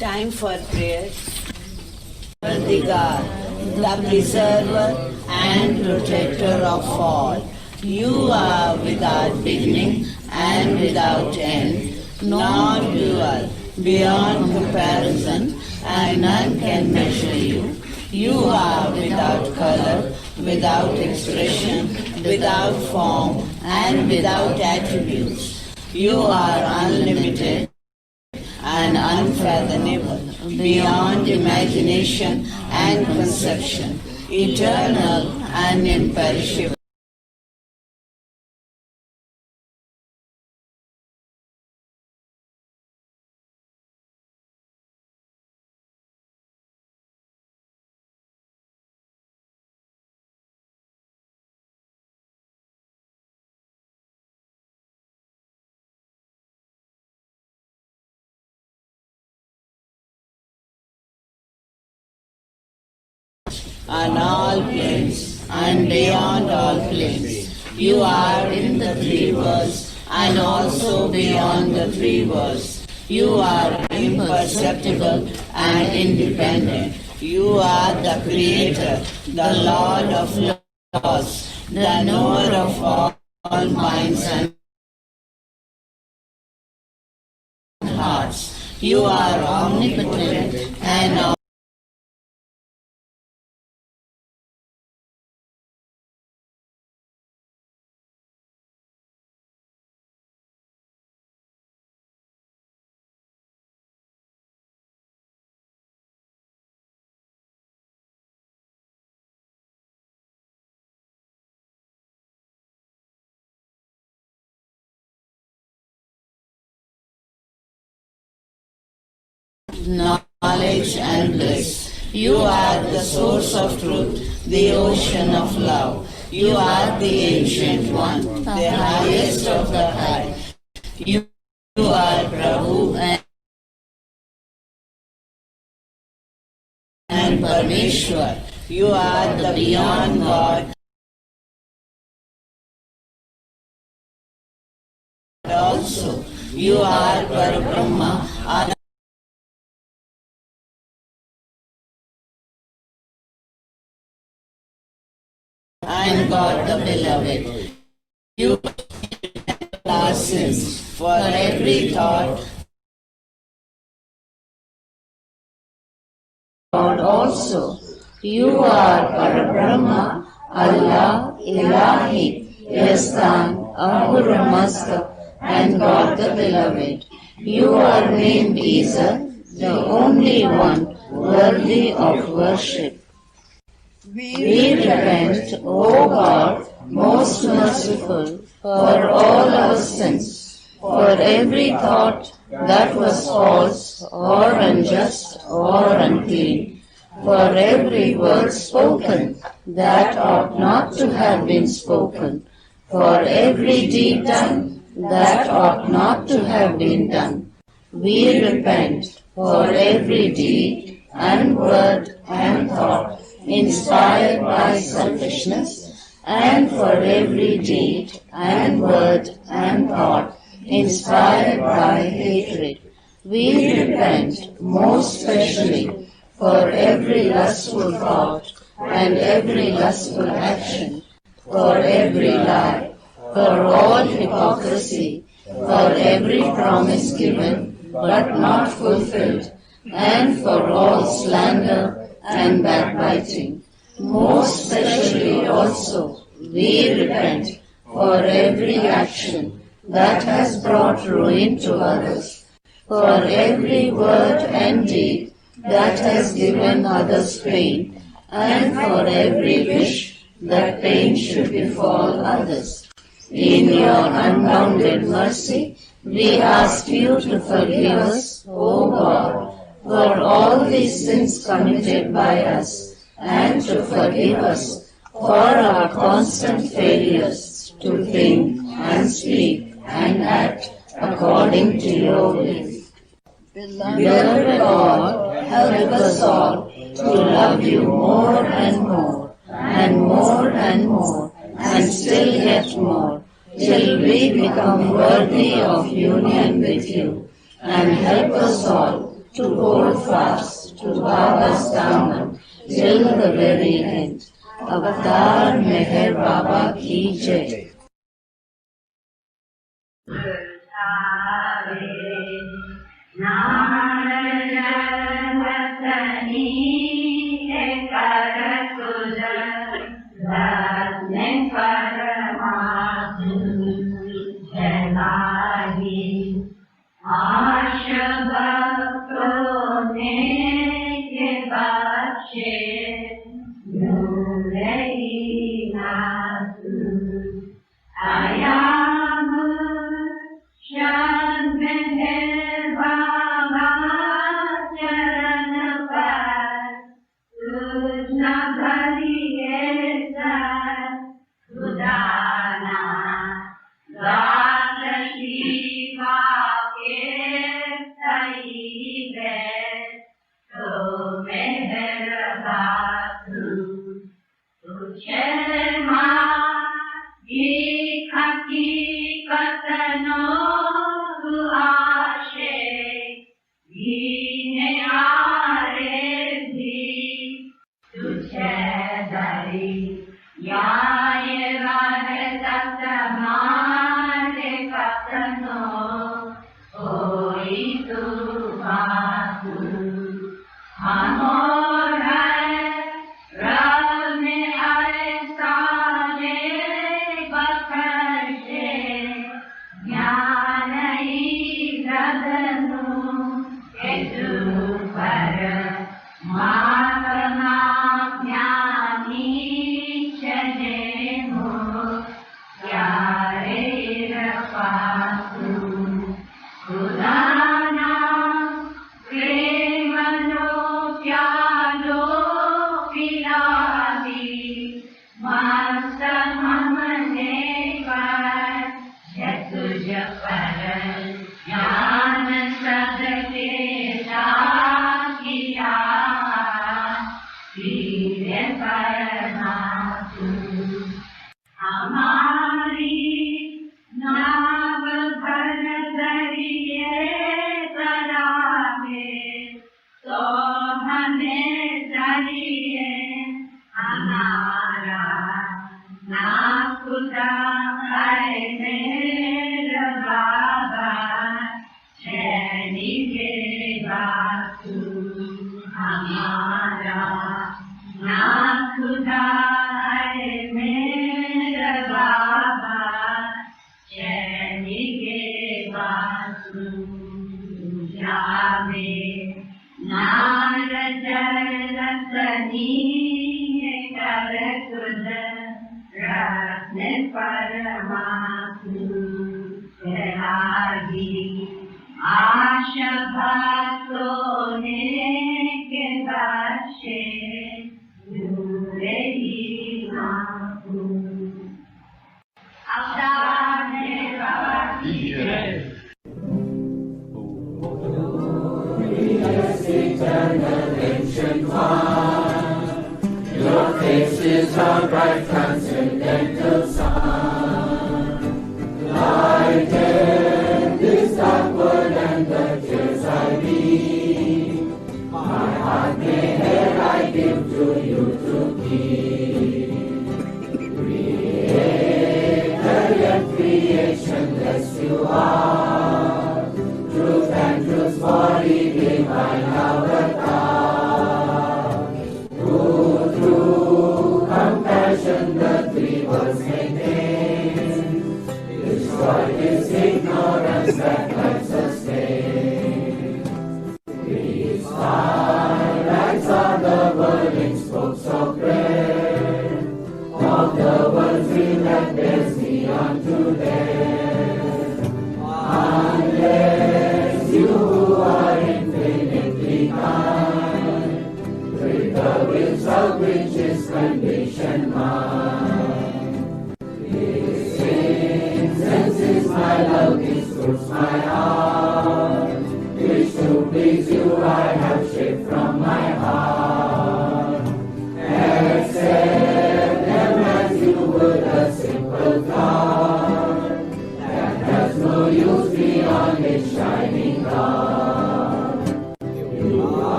Time for prayer. The God, the preserver and protector of all. You are without beginning and without end, non-dual, beyond comparison, and none can measure you. You are without color, without expression, without form, and without attributes. You are unlimited and unfathomable, beyond imagination and conception, eternal and imperishable. On all planes and beyond all planes. You are in the three worlds and also beyond the three worlds. You are imperceptible and independent. You are the Creator, the Lord of laws, the knower of all minds and hearts. You are omnipotent and knowledge and bliss. You are the source of truth, the ocean of love. You are the Ancient One, the highest of the high. You are Prabhu and Parmeshwar. You are the beyond God. Also, you are Parabrahma, and God the Beloved. You our sins for every thought. God also. You are Parabrahma, Allah, Ilahi, Yastan, Ahura Mazda, and God the Beloved. You are named Isa, the only one worthy of worship. We repent, O God, most merciful, for all our sins, for every thought that was false, or unjust, or unclean, for every word spoken that ought not to have been spoken, for every deed done that ought not to have been done. We repent for every deed and word and thought inspired by selfishness, and for every deed and word and thought inspired by hatred. We repent most specially for every lustful thought and every lustful action, for every lie, for all hypocrisy, for every promise given but not fulfilled, and for all slander and backbiting. Most especially also we repent for every action that has brought ruin to others, for every word and deed that has given others pain, and for every wish that pain should befall others. In your unbounded mercy, we ask you to forgive us, O God, for all these sins committed by us, and to forgive us for our constant failures to think and speak and act according to your will. Beloved God, help us all to love you more and more, and more and more, and still yet more, till we become worthy of union with you, and help us all to hold fast to Baba's daman till the very end. Avatar Meher Baba ki Jai.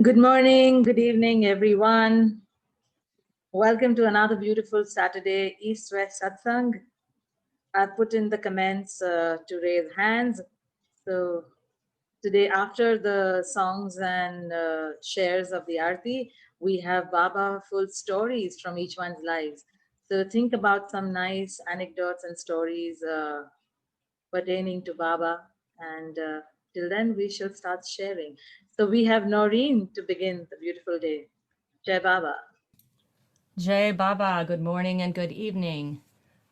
Good morning, good evening, everyone. Welcome to another beautiful Saturday EastWest Satsang. I put in the comments to raise hands. So today, after the songs and shares of the Arti, we have Baba full stories from each one's lives. So think about some nice anecdotes and stories pertaining to Baba, and till then we shall start sharing. So we have Noreen to begin the beautiful day. Jai Baba. Jai Baba, good morning and good evening.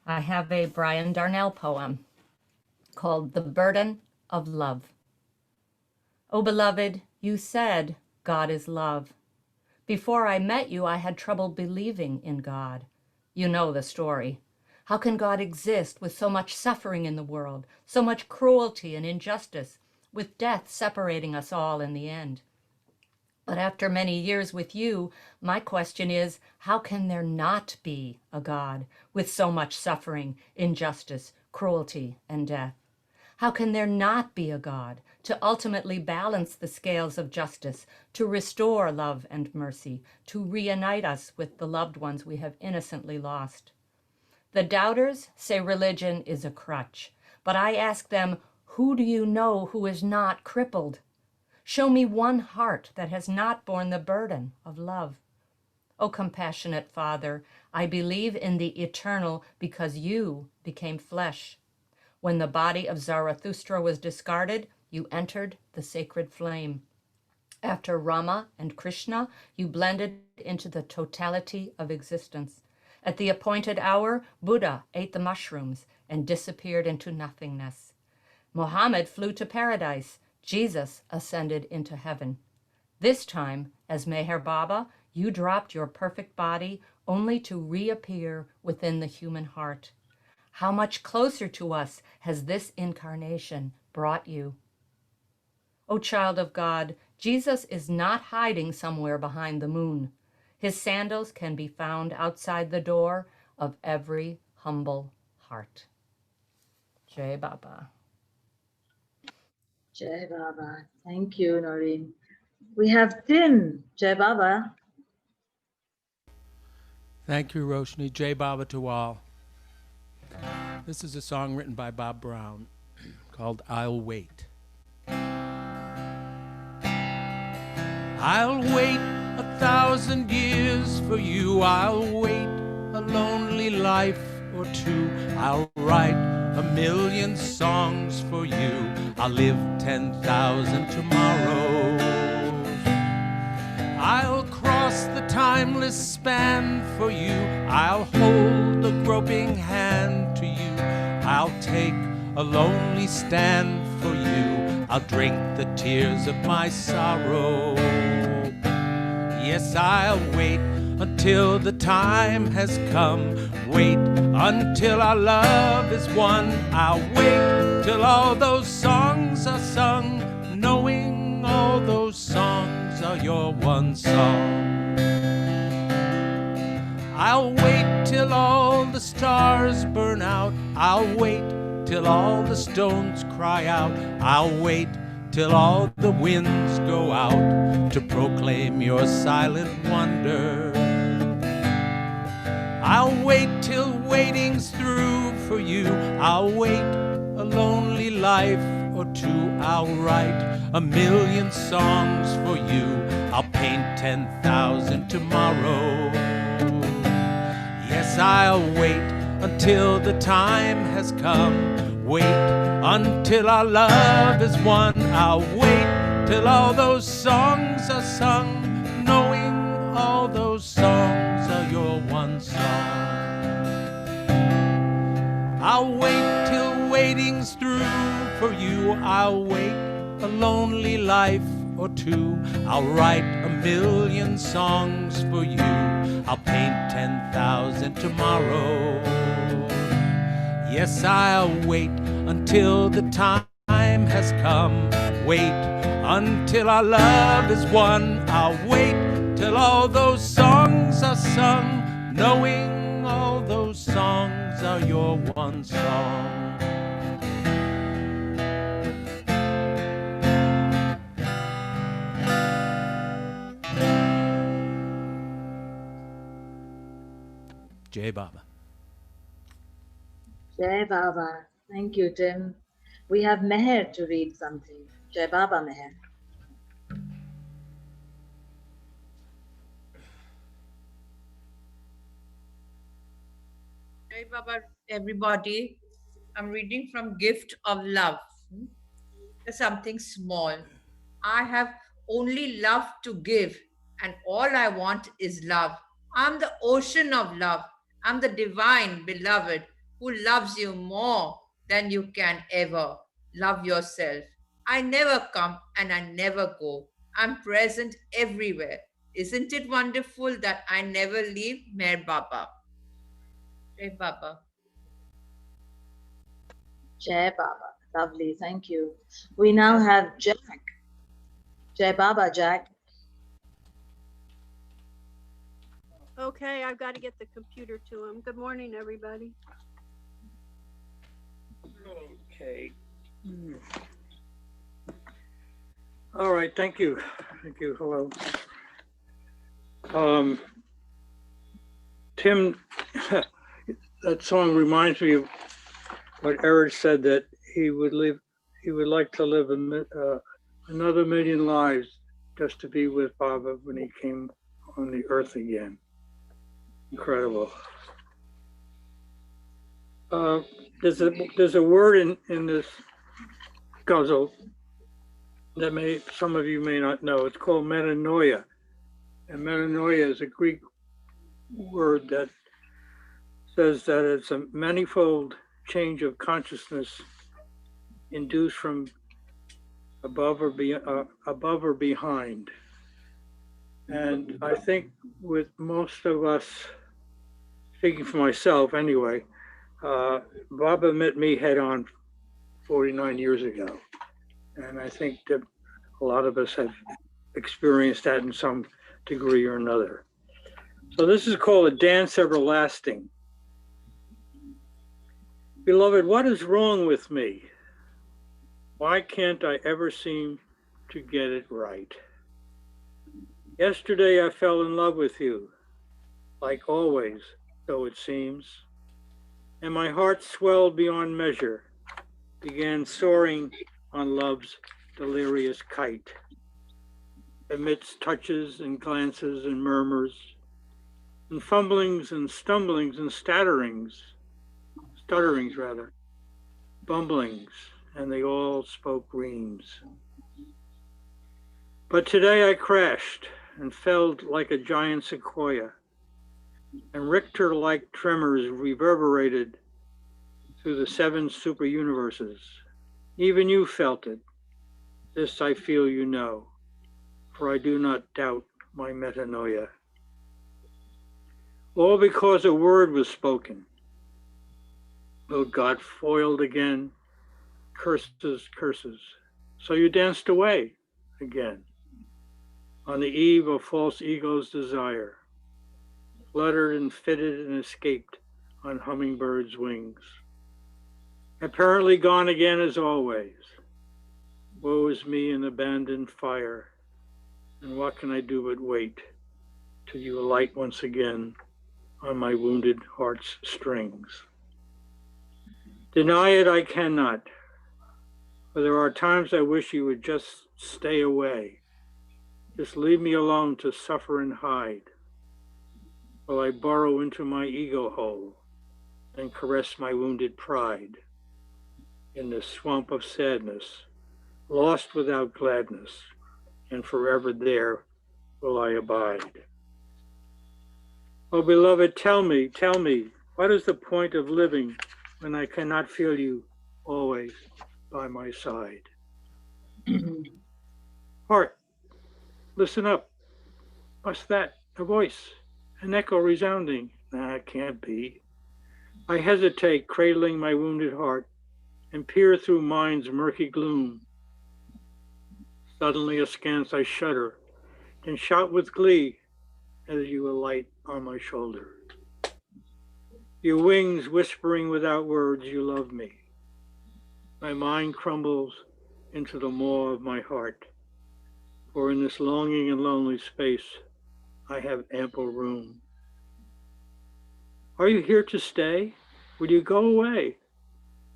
I have a Brian Darnell poem called The Burden of Love. Oh, beloved, you said God is love. Before I met you, I had trouble believing in God. You know the story. How can God exist with so much suffering in the world, so much cruelty and injustice, with death separating us all in the end? But after many years with you, my question is, how can there not be a God with so much suffering, injustice, cruelty, and death? How can there not be a God to ultimately balance the scales of justice, to restore love and mercy, to reunite us with the loved ones we have innocently lost? The doubters say religion is a crutch, but I ask them, who do you know who is not crippled? Show me one heart that has not borne the burden of love. O compassionate Father, I believe in the eternal because you became flesh. When the body of Zarathustra was discarded, you entered the sacred flame. After Rama and Krishna, you blended into the totality of existence. At the appointed hour, Buddha ate the mushrooms and disappeared into nothingness. Mohammed flew to paradise. Jesus ascended into heaven. This time, as Meher Baba, you dropped your perfect body only to reappear within the human heart. How much closer to us has this incarnation brought you? O child of God, Jesus is not hiding somewhere behind the moon. His sandals can be found outside the door of every humble heart. Jai Baba. Jai Baba. Thank you, Noreen. We have Tim. Jai Baba. Thank you, Roshni. Jai Baba to all. This is a song written by Bob Brown called I'll Wait. I'll wait 1,000 years for you. I'll wait a lonely life or two. I'll write 1,000,000 songs for you. I'll live 10,000 tomorrows. I'll cross the timeless span for you. I'll hold a groping hand to you. I'll take a lonely stand for you. I'll drink the tears of my sorrow. Yes, I'll wait until the time has come. Wait until our love is one. I'll wait till all those songs are sung, knowing all those songs are your one song. I'll wait till all the stars burn out. I'll wait till all the stones cry out. I'll wait till all the winds go out to proclaim your silent wonder. I'll wait till waiting's through for you. I'll wait a lonely life or two. I'll write 1,000,000 songs for you. I'll paint 10,000 tomorrow. Yes, I'll wait until the time has come. Wait until our love is one. I'll wait till all those songs are sung, knowing all those songs are your one song. I'll wait till waiting's through for you. I'll wait a lonely life or two. I'll write 1,000,000 songs for you. I'll paint 10,000 tomorrow. Yes, I'll wait until the time has come. Wait until our love is one. I'll wait till all those songs are sung, knowing all those songs are your one song. Jai Baba. Jai Baba. Thank you, Tim. We have Meher to read something. Jai Baba, Meher. Jai Baba, everybody. I'm reading from Gift of Love. There's something small. I have only love to give, and all I want is love. I'm the ocean of love. I'm the divine beloved who loves you more than you can ever love yourself. I never come and I never go. I'm present everywhere. Isn't it wonderful that I never leave Meher Baba? Jai Baba. Jai Baba. Lovely. Thank you. We now have Jack. Jai Baba, Jack. Okay, I've got to get the computer to him. Good morning, everybody. Okay. All right, thank you. Thank you. Hello. Tim, that song reminds me of what Eric said, that he would like to live another million lives just to be with Baba when he came on the earth again. Incredible. There's a word in this ghazal that some of you may not know. It's called metanoia. And metanoia is a Greek word that says that it's a manifold change of consciousness induced from above or behind. And I think with most of us, speaking for myself anyway, Baba met me head on 49 years ago. And I think that a lot of us have experienced that in some degree or another. So this is called a dance everlasting. Beloved, what is wrong with me? Why can't I ever seem to get it right? Yesterday I fell in love with you, like always, though it seems, and my heart swelled beyond measure, began soaring on love's delirious kite, amidst touches and glances and murmurs, and fumblings and stumblings and stutterings, bumblings, and they all spoke reams. But today I crashed and fell like a giant sequoia, and Richter-like tremors reverberated through the 7 super universes. Even you felt it. This I feel you know, for I do not doubt my metanoia. All because a word was spoken. Lord God foiled again, curses, curses. So you danced away again, on the eve of false ego's desire, fluttered and fitted and escaped on hummingbird's wings. Apparently gone again as always. Woe is me in abandoned fire, and what can I do but wait till you alight once again on my wounded heart's strings? Deny it I cannot, for there are times I wish you would just stay away. Just leave me alone to suffer and hide, while I burrow into my ego hole and caress my wounded pride in this swamp of sadness, lost without gladness, and forever there will I abide. Oh, beloved, tell me, what is the point of living when I cannot feel you always by my side? Heart, listen up. What's that? A voice, an echo resounding. Nah, it can't be. I hesitate, cradling my wounded heart, and peer through mind's murky gloom. Suddenly askance I shudder, and shout with glee as you alight on my shoulder. Your wings whispering without words, you love me. My mind crumbles into the maw of my heart, for in this longing and lonely space, I have ample room. Are you here to stay? Will you go away?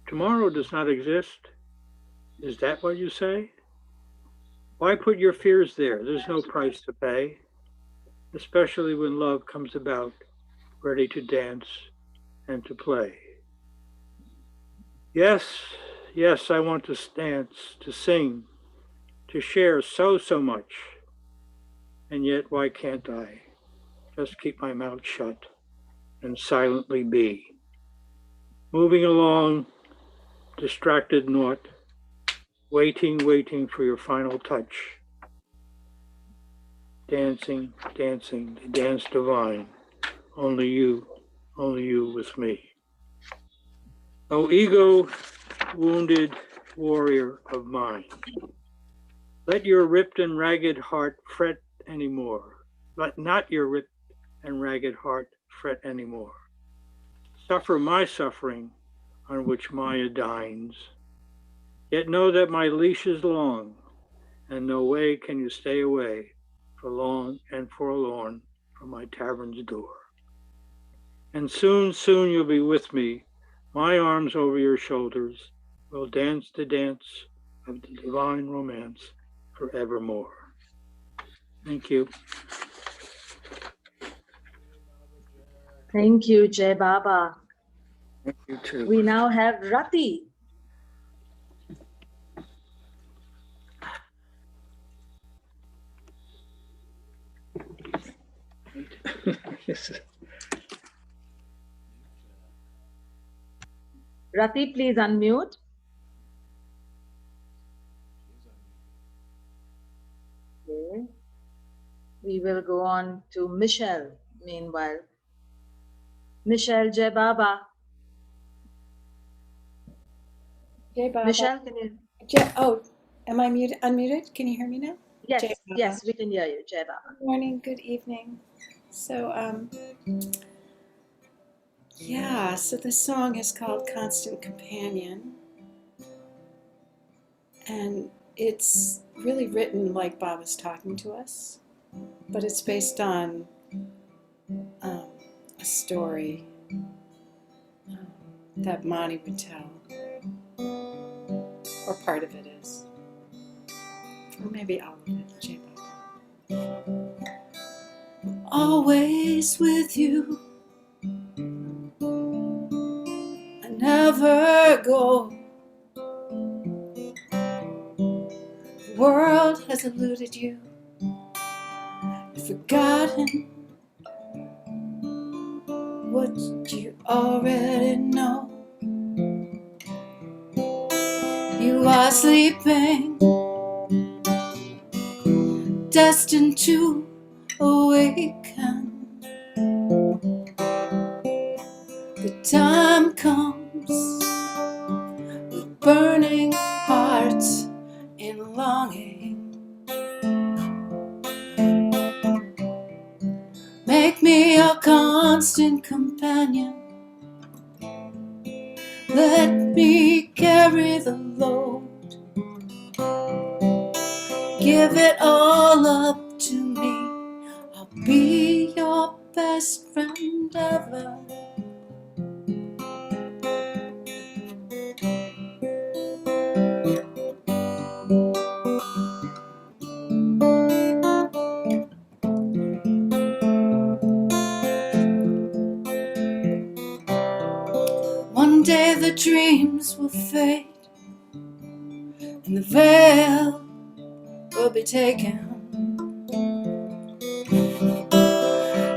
Tomorrow does not exist. Is that what you say? Why put your fears there? There's no price to pay, especially when love comes about, ready to dance and to play. Yes, yes, I want to dance, to sing, to share so much. And yet, why can't I just keep my mouth shut and silently be? Moving along, distracted naught, waiting for your final touch. Dancing, dancing, the dance divine. Only you with me. O ego, wounded warrior of mine, let your ripped and ragged heart fret anymore. Let not your ripped and ragged heart fret anymore. Suffer my suffering on which Maya dines. Yet know that my leash is long, and no way can you stay away for long and forlorn from my tavern's door. And soon you'll be with me, my arms over your shoulders, we'll dance the dance of the divine romance forevermore. Thank you. Thank you, Jai Baba. Thank you too. We now have Rati. Rati, please unmute. Okay. We will go on to Michelle meanwhile. Michelle, Jai Baba. Jai Baba. Michelle, can you? Oh, am I unmuted? Can you hear me now? Yes, Jai Baba. yes, we can hear you, Jai Baba. Good morning, good evening. So, so the song is called Constant Companion. And it's really written like Baba's talking to us, but it's based on a story that Mani would tell, or part of it is, or maybe all of it. Jai Baba. Always with you, I never go. The world has eluded you, you've forgotten what you already know. You are sleeping, destined to awaken. The time comes with burning hearts and longing. Make me your constant companion. Let me carry the load. Give it all up to me. I'll be your best friend ever. One day the dreams will fade and the veil will be taken.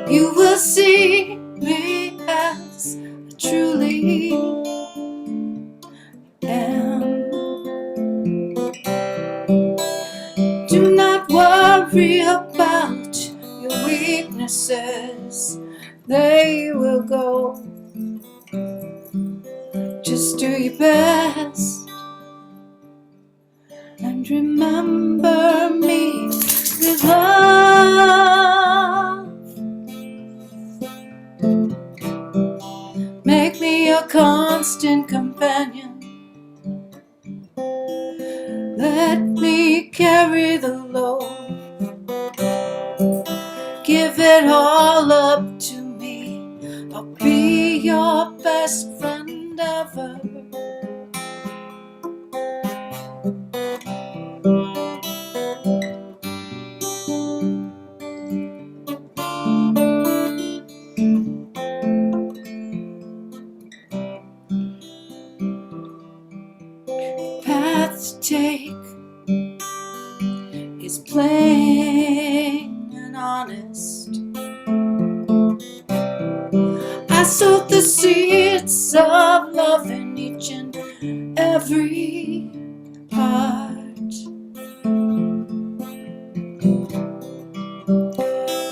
You will see me as I truly am. Do not worry about your weaknesses, they will go. Just do your best and remember me with love. Make me your constant companion. Let me carry the load. Give it all up to me. I'll be your best friend ever. Path to take is plain and honest. I sowed the seeds of love in each and every heart.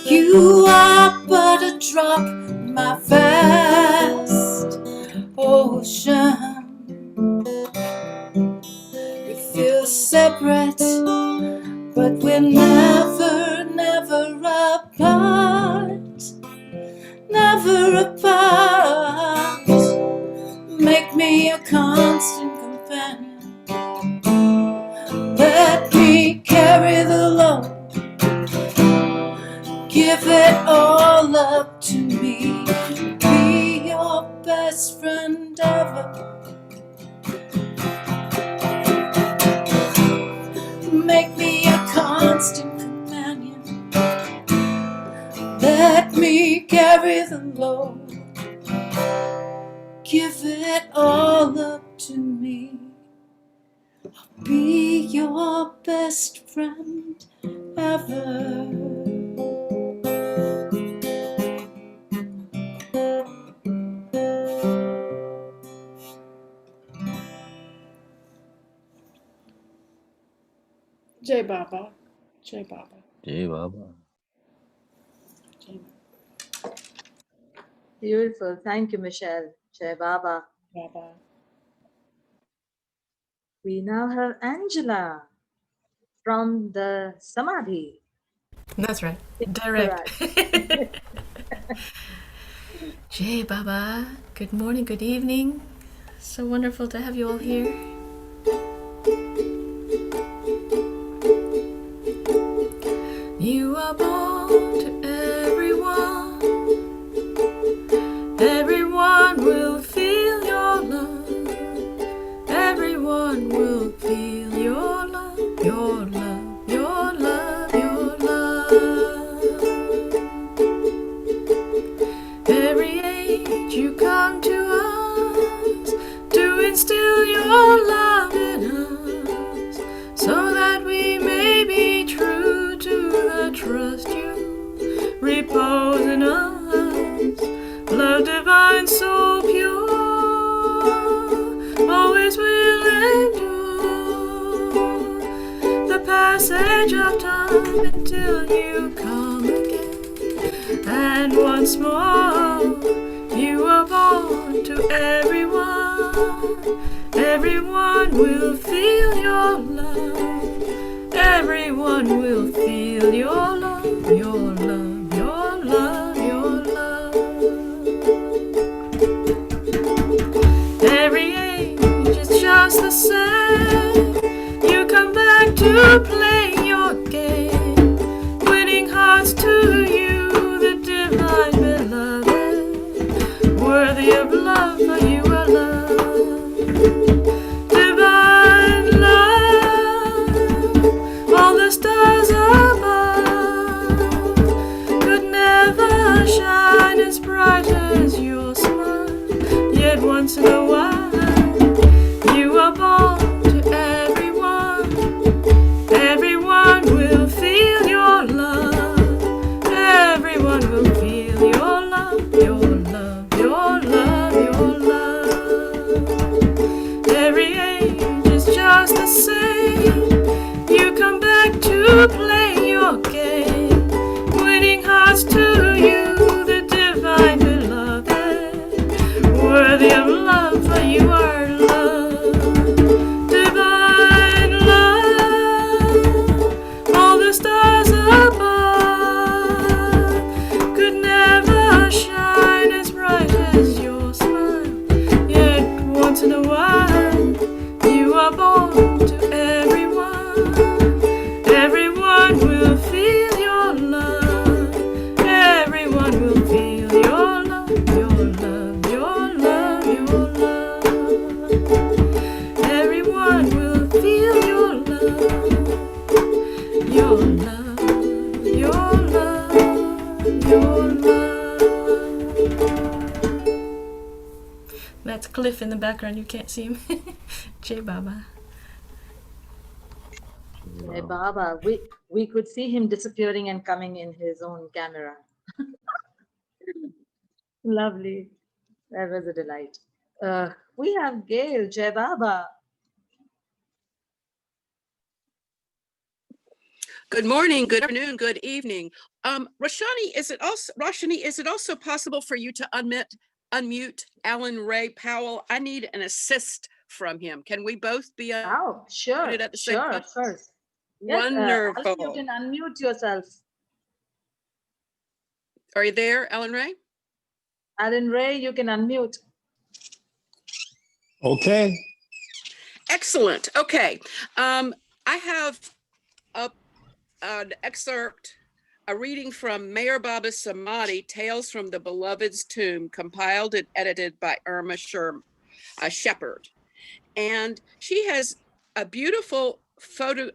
You are but a drop in my vast ocean. We feel separate, but we're never, never apart. Never apart. Make me a constant companion. Let me carry the load. Give it all up to me. Be your best friend ever. Make me a constant companion. Let me carry the load. Give it all up to me. I'll be your best friend ever. Jai Baba. Jai Baba. Jai Baba. Jai Beautiful. Thank you, Michelle. Jai Baba. Baba. We now have Angela from the Samadhi. That's right. Direct. Jai Baba. Good morning, good evening. So wonderful to have you all here. You are born to everyone. Everyone will feel your love. Everyone will feel your love, your love, your love, your love. Every age you come to us to instill your love in us, so that we may be true to the trust you repose in us. Love divine, so pure, always will endure the passage of time until you come again. And once more, you are born to everyone. Everyone will feel your love. Everyone will feel your love, your love, your love, your love. Every age is just the same. You come back to play your game, winning hearts to you, the divine beloved, worthy of love, for you are love. Divine love, all the stars above could never shine as bright as your smile. Yet once in a while, you are born to everyone. Everyone will feel your love. Everyone will feel your love, your love, your love, your love. Every age is just the same. You come back to play your game, winning hearts to you, the divine beloved, worthy of love, for you are love. Divine love, all the stars above could never shine as bright as your smile. Yet once in a while, you are born to everyone. Everyone will feel your love. That's Cliff in the background. You can't see him. Jai Baba. Hey, Baba, we could see him disappearing and coming in his own camera. Lovely. That was a delight. We have Gail, Jai Baba. Good morning, good afternoon, good evening. Roshani, is it also possible for you to unmute Alan Ray Powell? I need an assist from him. Can we both be Oh, sure, at the same sure, time? of course. Yes, Wonderful. Alan, you can unmute yourself. Are you there, Alan Ray? Alan Ray, you can unmute. Okay. Excellent. Okay. I have an excerpt, a reading from Meher Baba Samadhi, Tales from the Beloved's Tomb, compiled and edited by Irma Shepherd. And she has a beautiful photo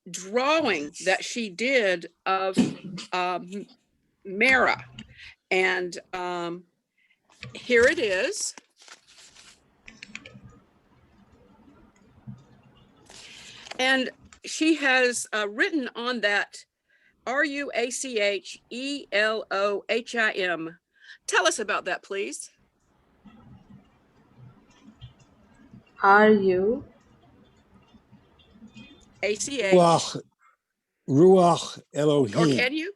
drawing that she did of Mara. And here it is. And she has written on that, RuachElohim. Tell us about that, please. Are you? ACH. Ruach Or Elohim. can you?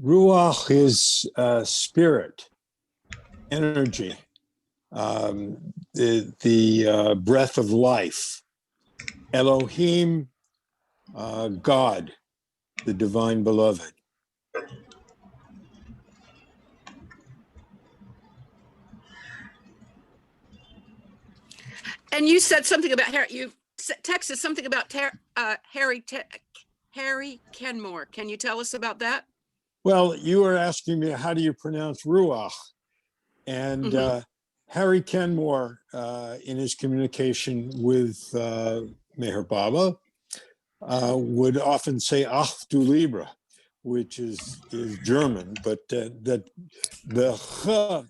Ruach is spirit, energy, the breath of life. Elohim, God, the divine beloved. And you said something about you texted something about Harry Kenmore. Can you tell us about that? Well, you were asking me, how do you pronounce Ruach? And Harry Kenmore, in his communication with Meher Baba, would often say Ach du Libre, which is German, but that the ch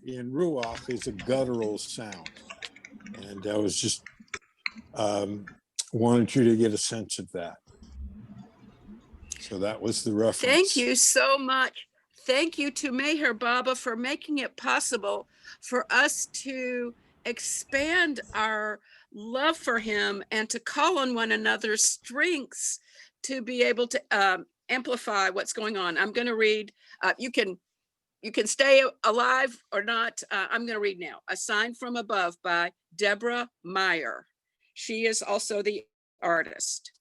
in Ruach is a guttural sound. And I was just wanted you to get a sense of that. So that was the reference. Thank you so much. Thank you to Meher Baba for making it possible for us to expand our love for him and to call on one another's strengths to be able to amplify what's going on. I'm going to read, you can stay alive or not. I'm going to read now. A Sign from Above by Deborah Meyer. She is also the artist.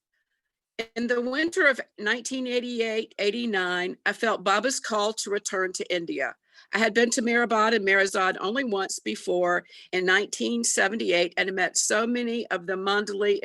In the winter of 1988-89, I felt Baba's call to return to India. I had been to Mehrabad and Merazad only once before in 1978 and met so many of the Mandali,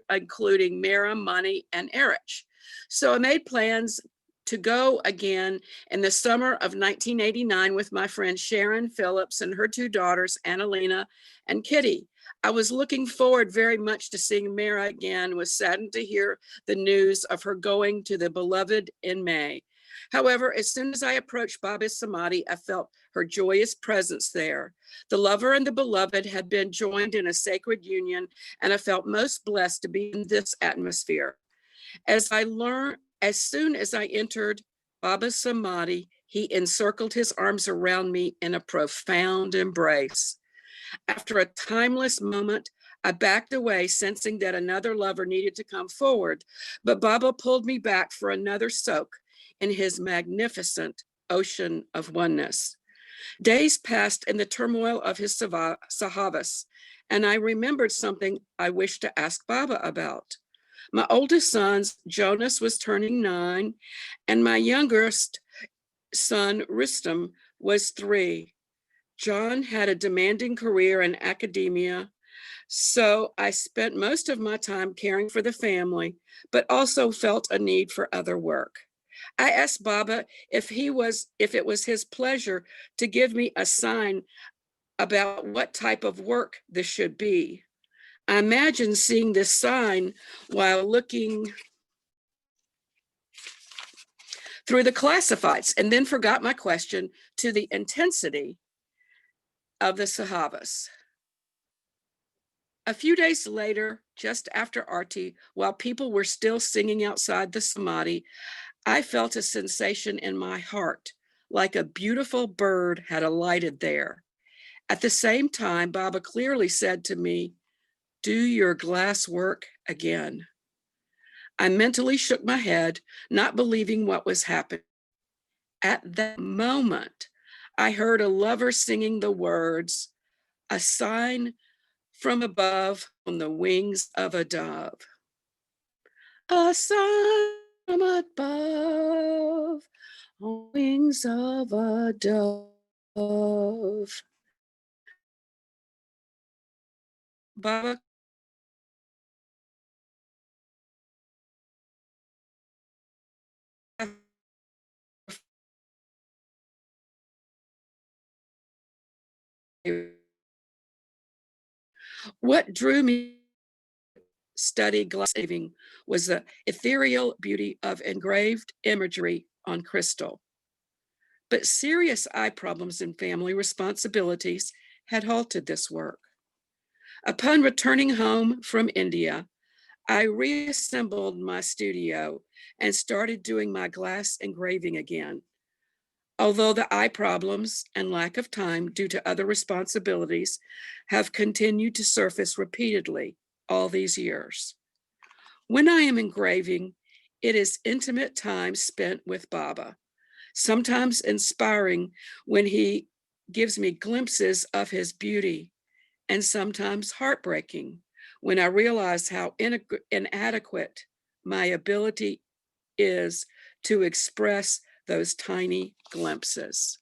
including Mira, Mani, and Erich. So I made plans to go again in the summer of 1989 with my friend Sharon Phillips and her two daughters, Annalena and Kitty. I was looking forward very much to seeing Mira again, was saddened to hear the news of her going to the beloved in May. However, as soon as I approached Baba's Samadhi, I felt her joyous presence there. The lover and the beloved had been joined in a sacred union, and I felt most blessed to be in this atmosphere. As soon as I entered Baba's Samadhi, he encircled his arms around me in a profound embrace. After a timeless moment, I backed away, sensing that another lover needed to come forward, but Baba pulled me back for another soak in his magnificent ocean of oneness. Days passed in the turmoil of his sahavas, and I remembered something I wished to ask Baba about. My oldest son, Jonas, was turning 9, and my youngest son, Ristam, was 3. John had a demanding career in academia, so I spent most of my time caring for the family, but also felt a need for other work. I asked Baba if it was his pleasure to give me a sign about what type of work this should be. I imagine seeing this sign while looking through the classifieds, and then forgot my question to the intensity of the Sahavas. A few days later, just after Arti, while people were still singing outside the Samadhi, I felt a sensation in my heart, like a beautiful bird had alighted there. At the same time, Baba clearly said to me, "Do your glass work again." I mentally shook my head, not believing what was happening. At that moment, I heard a lover singing the words, "A sign from above on the wings of a dove." A sign from above on wings of a dove. Baba, what drew me to study glass saving was the ethereal beauty of engraved imagery on crystal. But serious eye problems and family responsibilities had halted this work. Upon returning home from India, I reassembled my studio and started doing my glass engraving again. Although the eye problems and lack of time due to other responsibilities have continued to surface repeatedly all these years. When I am engraving, it is intimate time spent with Baba, sometimes inspiring when he gives me glimpses of his beauty, and sometimes heartbreaking when I realize how inadequate my ability is to express those tiny glimpses.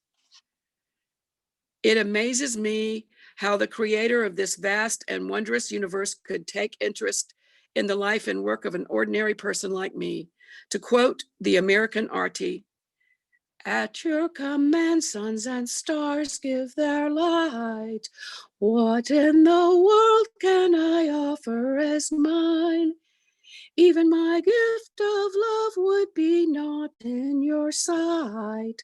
It amazes me how the creator of this vast and wondrous universe could take interest in the life and work of an ordinary person like me. To quote the American Arti, "At your command, suns and stars give their light. What in the world can I offer as mine? Even my gift of love would be not in your sight,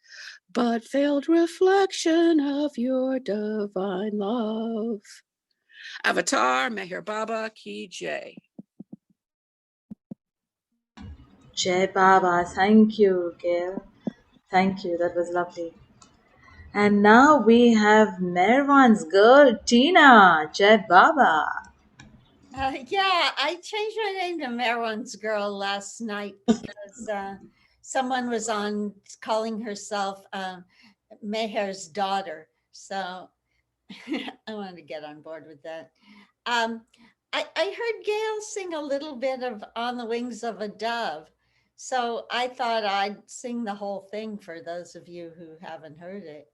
but veiled reflection of your divine love." Avatar Meher Baba Ki Jai. Jai Baba. Thank you, Gail. Thank you. That was lovely. And now we have Mervan's girl, Tina. Jai Baba. Yeah, I changed my name to Merwan's Girl last night because someone was on calling herself Meher's daughter. So I wanted to get on board with that. I heard Gail sing a little bit of On the Wings of a Dove. So I thought I'd sing the whole thing for those of you who haven't heard it.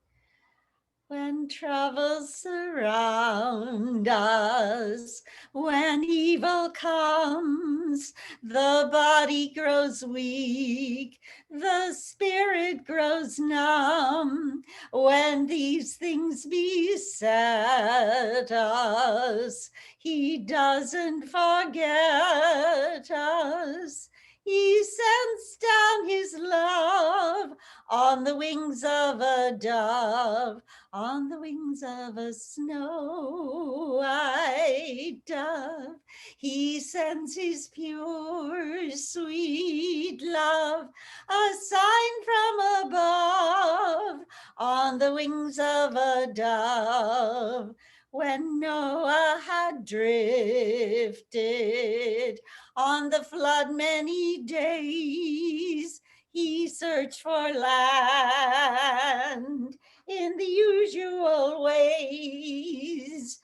When troubles surround us, when evil comes, the body grows weak, the spirit grows numb. When these things beset us, he doesn't forget us. He sends down his love on the wings of a dove, on the wings of a snow white dove. He sends his pure, sweet love, a sign from above, on the wings of a dove. When Noah had drifted on the flood many days, he searched for land in the usual ways.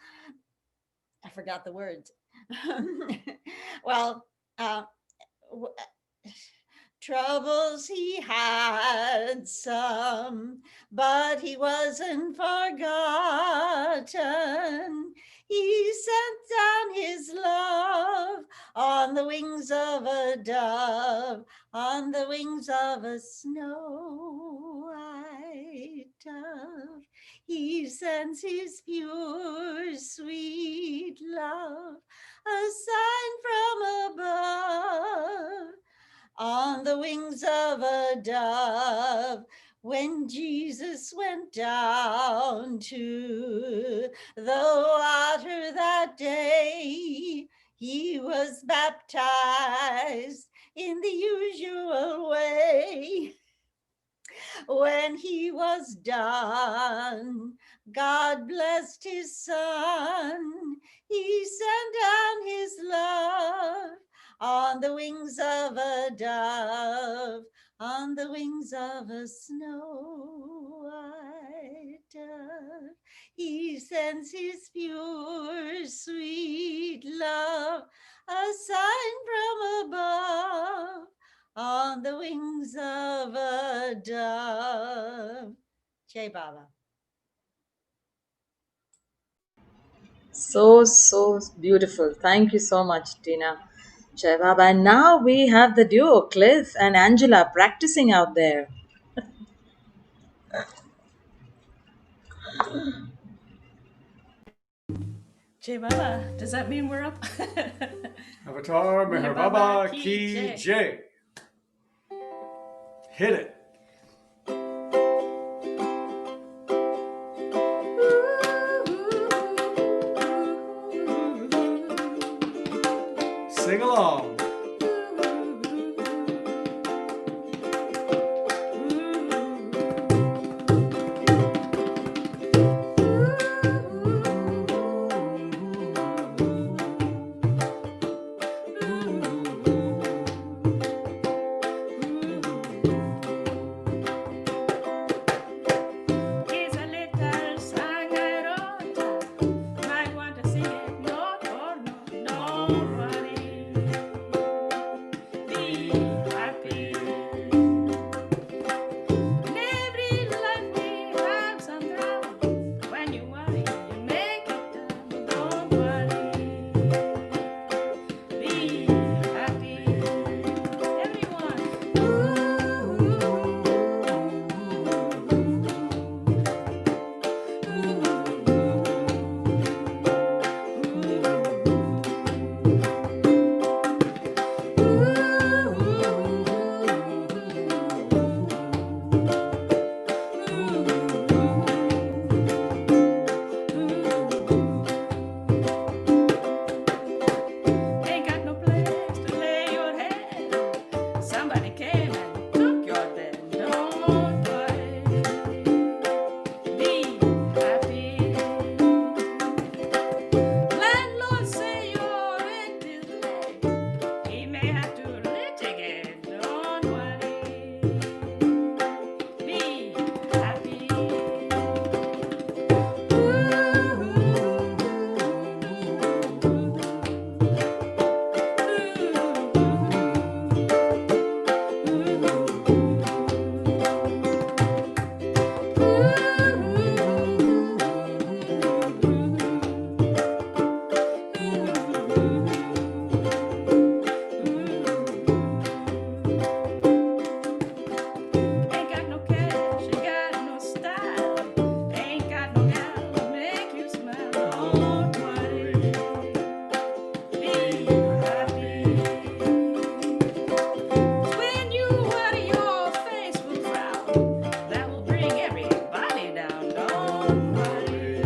I forgot the words. Well, troubles he had some, but he wasn't forgotten. He sent down his love on the wings of a dove, on the wings of a snow white dove. He sends his pure, sweet love, a sign from above, on the wings of of a dove. When Jesus went down to the water that day, he was baptized in the usual way. When he was done, God blessed his son. He sent down his love on the wings of a dove, on the wings of a snow white dove. He sends his pure, sweet love, a sign from above, on the wings of a dove. Jai Baba. So beautiful. Thank you so much, Tina. Jai Baba. And now we have the duo, Cliff and Angela, practicing out there. Jai Baba, does that mean we're up? Avatar Meher Baba Ki Jai. Hit it. Sing along. Here's a little song I wrote. Might want to sing it note for note. Don't worry. Be happy. In every life we have some trouble. When you worry, you make it done. Don't worry. Be happy. Everyone. Ain't got no place to lay your head. Somebody came and took your bed. Don't worry. Be happy. Landlord say your rent is late. He may have to litigate. Don't worry. Be happy. Ain't got no cash, ain't got no style, ain't got no gal to make you smile. Don't worry, be happy. When you worry, your face will frown. That will bring everybody down. Don't worry,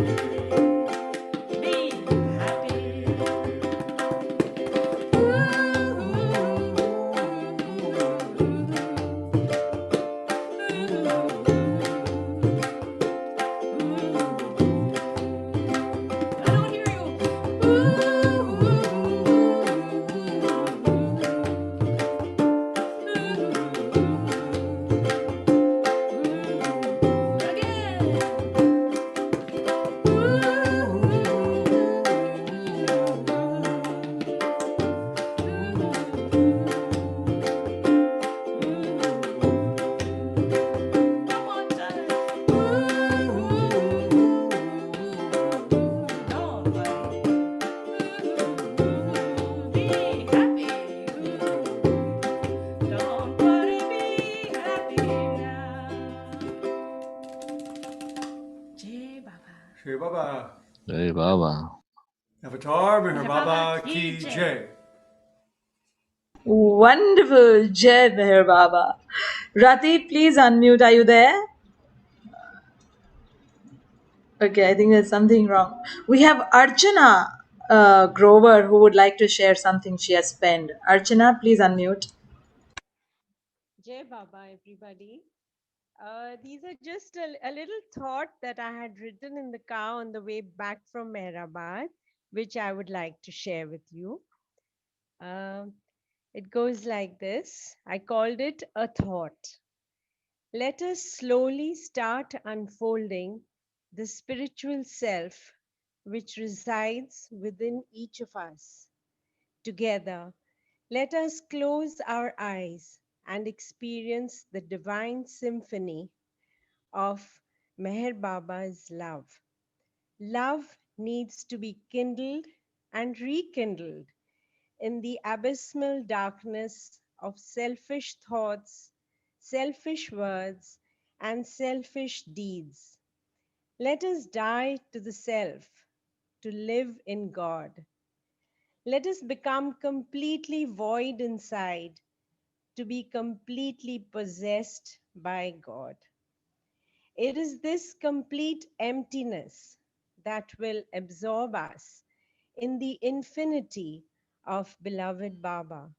be happy. I don't hear you. Again. One more time. Don't worry. Be happy. Don't worry, be happy now. Jai Baba. Shri Baba. Jai Baba. Avatar Meher Meher Baba Baba Ki Ki Jai. Wonderful. Jai Meher Baba. Rati, please unmute. Are you there? Okay, I think there's something wrong. We have Archana Grover who would like to share something she has penned. Archana, please unmute. Jai Baba, everybody. These are just a little thought that I had written in the car on the way back from Mehrabad, which I would like to share with you. It goes like this. I called it a thought. Let us slowly start unfolding the spiritual self which resides within each of us. Together, let us close our eyes and experience the divine symphony of Meher Baba's love. Love needs to be kindled and rekindled in the abysmal darkness of selfish thoughts, selfish words, and selfish deeds. Let us die to the self to live in God. Let us become completely void inside to be completely possessed by God. It is this complete emptiness that will absorb us in the infinity of beloved Baba.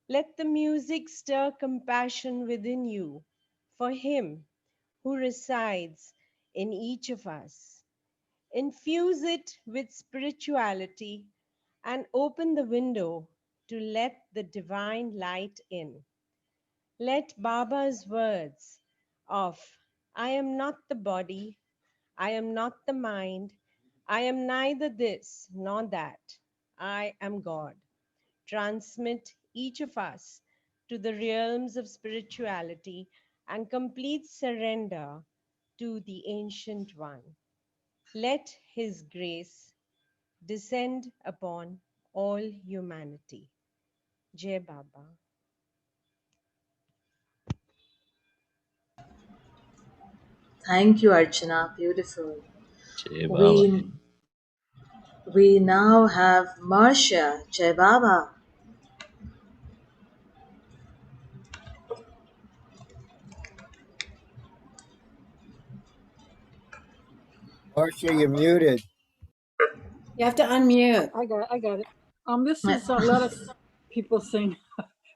Let the music stir compassion within you for Him who resides in each of us. Infuse it with spirituality and open the window to let the divine light in. Let Baba's words of I am not the body, I am not the mind, I am neither this nor that, I am God, transmit each of us to the realms of spirituality and complete surrender to the Ancient One. Let His grace descend upon all humanity. Jai Baba. Thank you, Archana. Beautiful. Jai Baba. We now have Marcia. Jai Baba. Marcia, you're muted. You have to unmute. I got it. This is let us people sing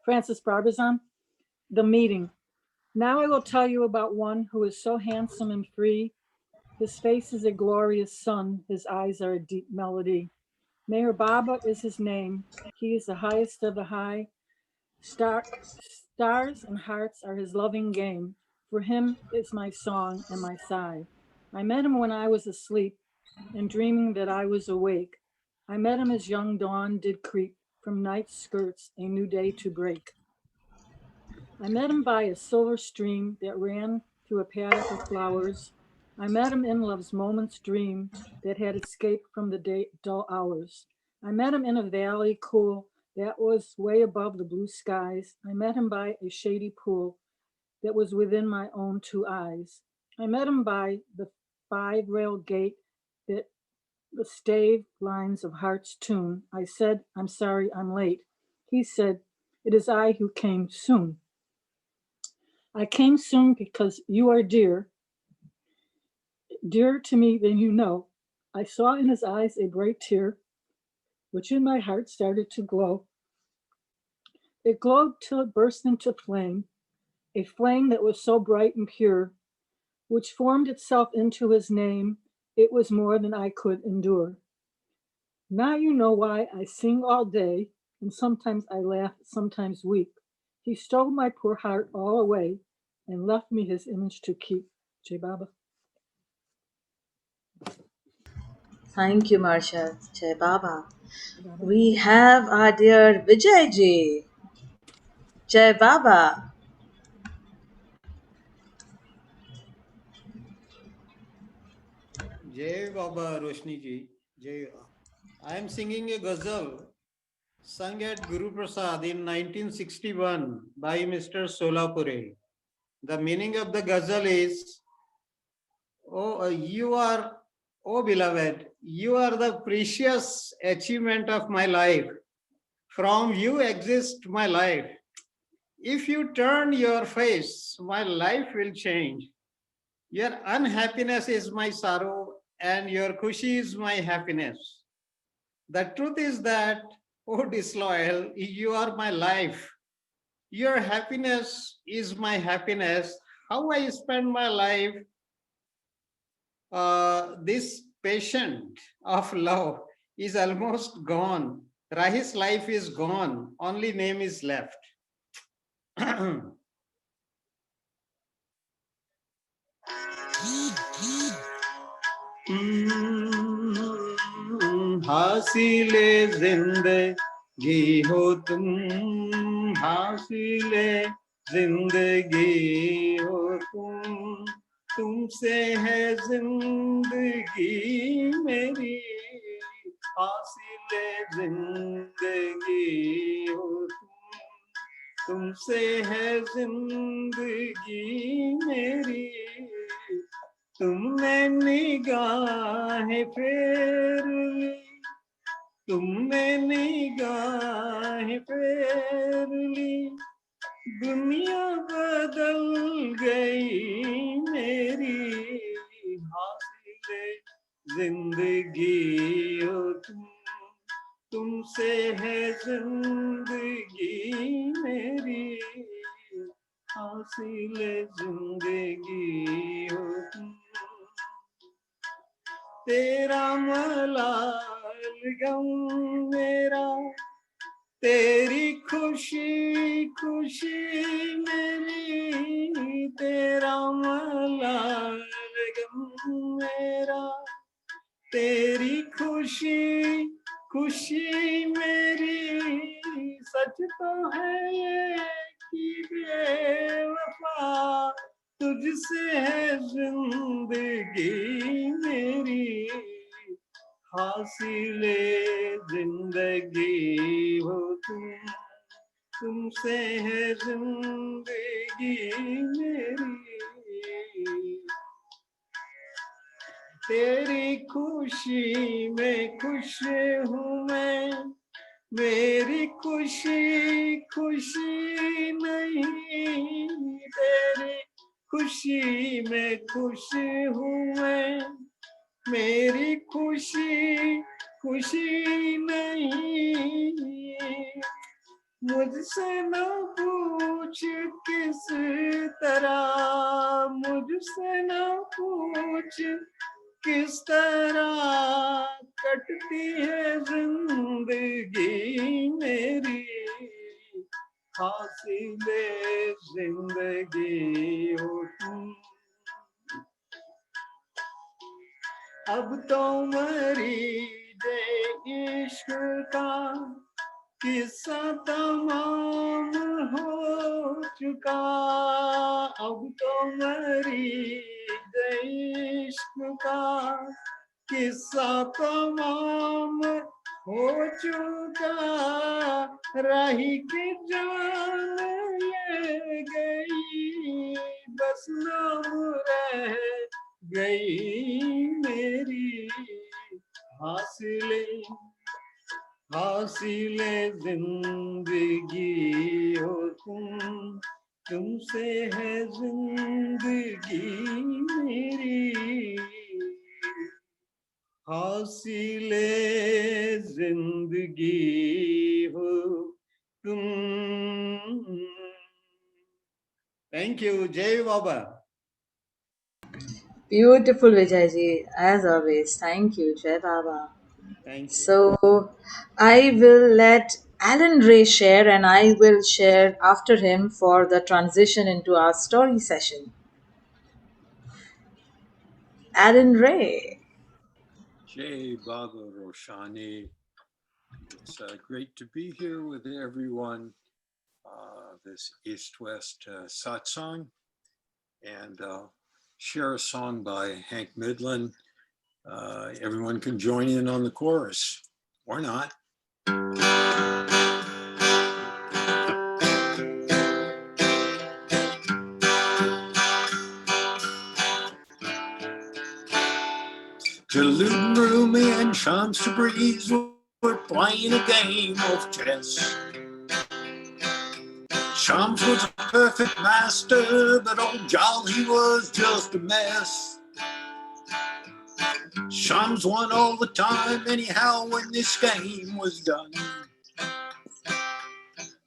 Francis Barbizon, The Meeting. Now I will tell you about one who is so handsome and free. His face is a glorious sun. His eyes are a deep melody. Meher Baba is his name. He is the highest of the high. Stars and hearts are his loving game. For him is my song and my sigh. I met him when I was asleep and dreaming that I was awake. I met him as young dawn did creep from night's skirts, a new day to break. I met him by a silver stream that ran through a paddock of flowers. I met him in love's moment's dream that had escaped from the dull hours. I met him in a valley cool that was way above the blue skies. I met him by a shady pool that was within my own two eyes. I met him by the 5-rail gate that the stave lines of heart's tune. I said, I'm sorry I'm late. He said, it is I who came soon. I came soon because you are dear, dearer to me than you know. I saw in his eyes a bright tear, which in my heart started to glow. It glowed till it burst into flame, a flame that was so bright and pure, which formed itself into his name. It was more than I could endure. Now you know why I sing all day, and sometimes I laugh, sometimes weep. He stole my poor heart all away and left me his image to keep. Jai Baba. Thank you, Marcia. Jai Baba. We have our dear Vijayji. Jai Baba. Jai Baba Roshni ji. Jai. I am singing a ghazal sung at Guru Prasad in 1961 by Mr. Solapure. The meaning of the ghazal is, oh beloved, you are the precious achievement of my life. From you exists my life. If you turn your face, my life will change. Your unhappiness is my sorrow, and your khushi is my happiness. The truth is that, oh disloyal, you are my life. Your happiness is my happiness. How I spend my life, this patient of love is almost gone. Rahi's life is gone. Only name is left. हासिले जिंदगी हो तुम, हासिले जिंदगी हो तुमसे है जिंदगी मेरी, हासिले जिंदगी हो तुमसे है जिंदगी मेरी, तुमने निगाहें फेर ली, तुमने निगाहें फेर ली, दुनिया बदल गई मेरी, हासिले जिंदगी हो तुमसे है जिंदगी मेरी, हासिले जिंदगी हो तेरा मलाल गम मेरा, तेरी खुशी खुशी मेरी, तेरा मलाल गम मेरा, तेरी खुशी खुशी मेरी, सच तो है ये कि बेवफा, तुझसे है जिंदगी मेरी, हासिले जिंदगी हो तुमसे है जिंदगी मेरी, तेरी खुशी में खुश हूँ मैं, मेरी खुशी खुशी नहीं, तेरी खुशी में खुश हूँ मैं, मेरी खुशी खुशी नहीं, मुझसे न पूछ किस तरह, मुझसे न पूछ किस तरह कटती है जिंदगी मेरी, हासिले जिंदगी हो अब तो मरी जे इश्क का किस्सा तमाम हो चुका, अब तो मरी जे इश्क का किस्सा तमाम हो चुका, राही की जान ले गई, बस नाम रह गई मेरी, हासिले हासिले जिंदगी हो तुमसे है जिंदगी मेरी, हासिले जिंदगी हो तुम. Thank you. Jai Baba. Beautiful, Vijayji, as always. Thank you, Jai Baba. Thank you. So, I will let Alan Ray share, and I will share after him for the transition into our story session. Alan Ray. Jai Baba Roshani. It's great to be here with everyone. This EastWest Satsang, and share a song by Hank Midland. Everyone can join in on the chorus, or not. Jalud Marumi and Shams Tabriz were playing a game of chess. Shams was a perfect master, but old Giles, he was just a mess. Shams won all the time anyhow when this game was done.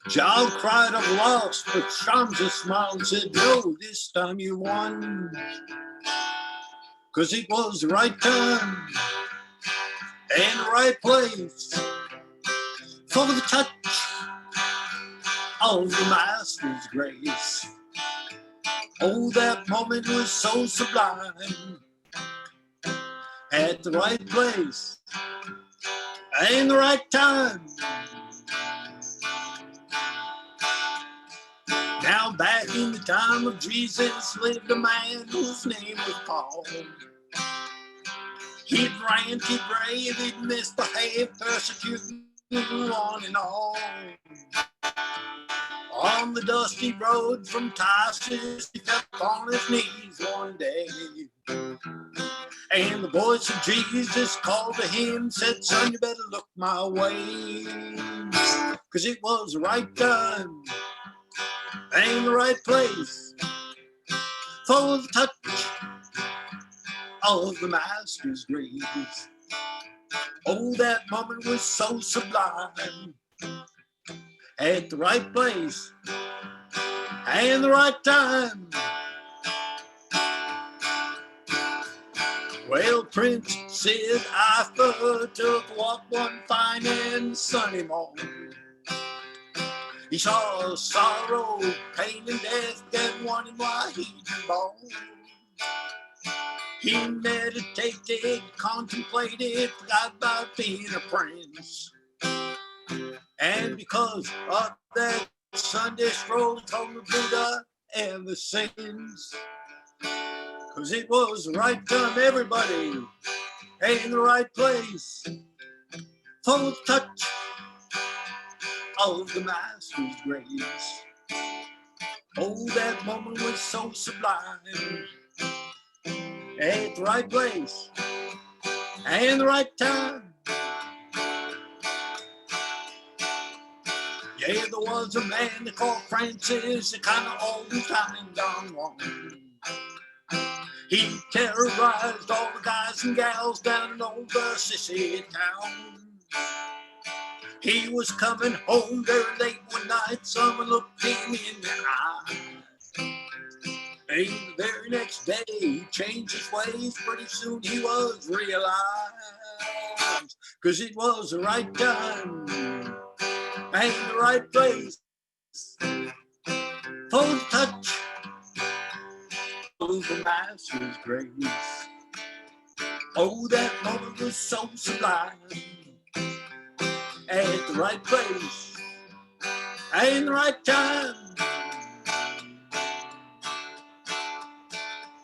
Giles cried, "I've lost," but Shams just smiled and said, "No, this time you won." 'Cause it was the right time and the right place for the touch of the master's grace. Oh, that moment was so sublime, at the right place and the right time. Now back in the time of Jesus lived a man whose name was Paul. He'd rant, he'd rave, he'd misbehave, persecuting one and all. On the dusty road from Tarsus, he fell on his knees one day. And the voice of Jesus called to him, said, "Son, you better look my way." 'Cause it was the right time and the right place for the touch of the master's grace. Oh, that moment was so sublime, at the right place and the right time. Well, Prince Sid Arthur took a walk one fine and sunny morning. He saw sorrow, pain, and death, and wondered why he'd been born. He meditated, contemplated, forgot about being a prince. And because of that Sunday stroll, told the Buddha and the saints. 'Cause it was the right time, everybody, and the right place for the touch of the master's grace. Oh, that moment was so sublime, at the right place and the right time. Yeah, there was a man they called Francis, a kind of old time Don Juan. He terrorized all the guys and gals down in old Sissy town. He was coming home very late one night, someone looked him in the eye. And the very next day he changed his ways, pretty soon he was realized. 'Cause it was the right time and the right place for the touch of the master's grace. Oh, that moment was so sublime, at the right place and the right time.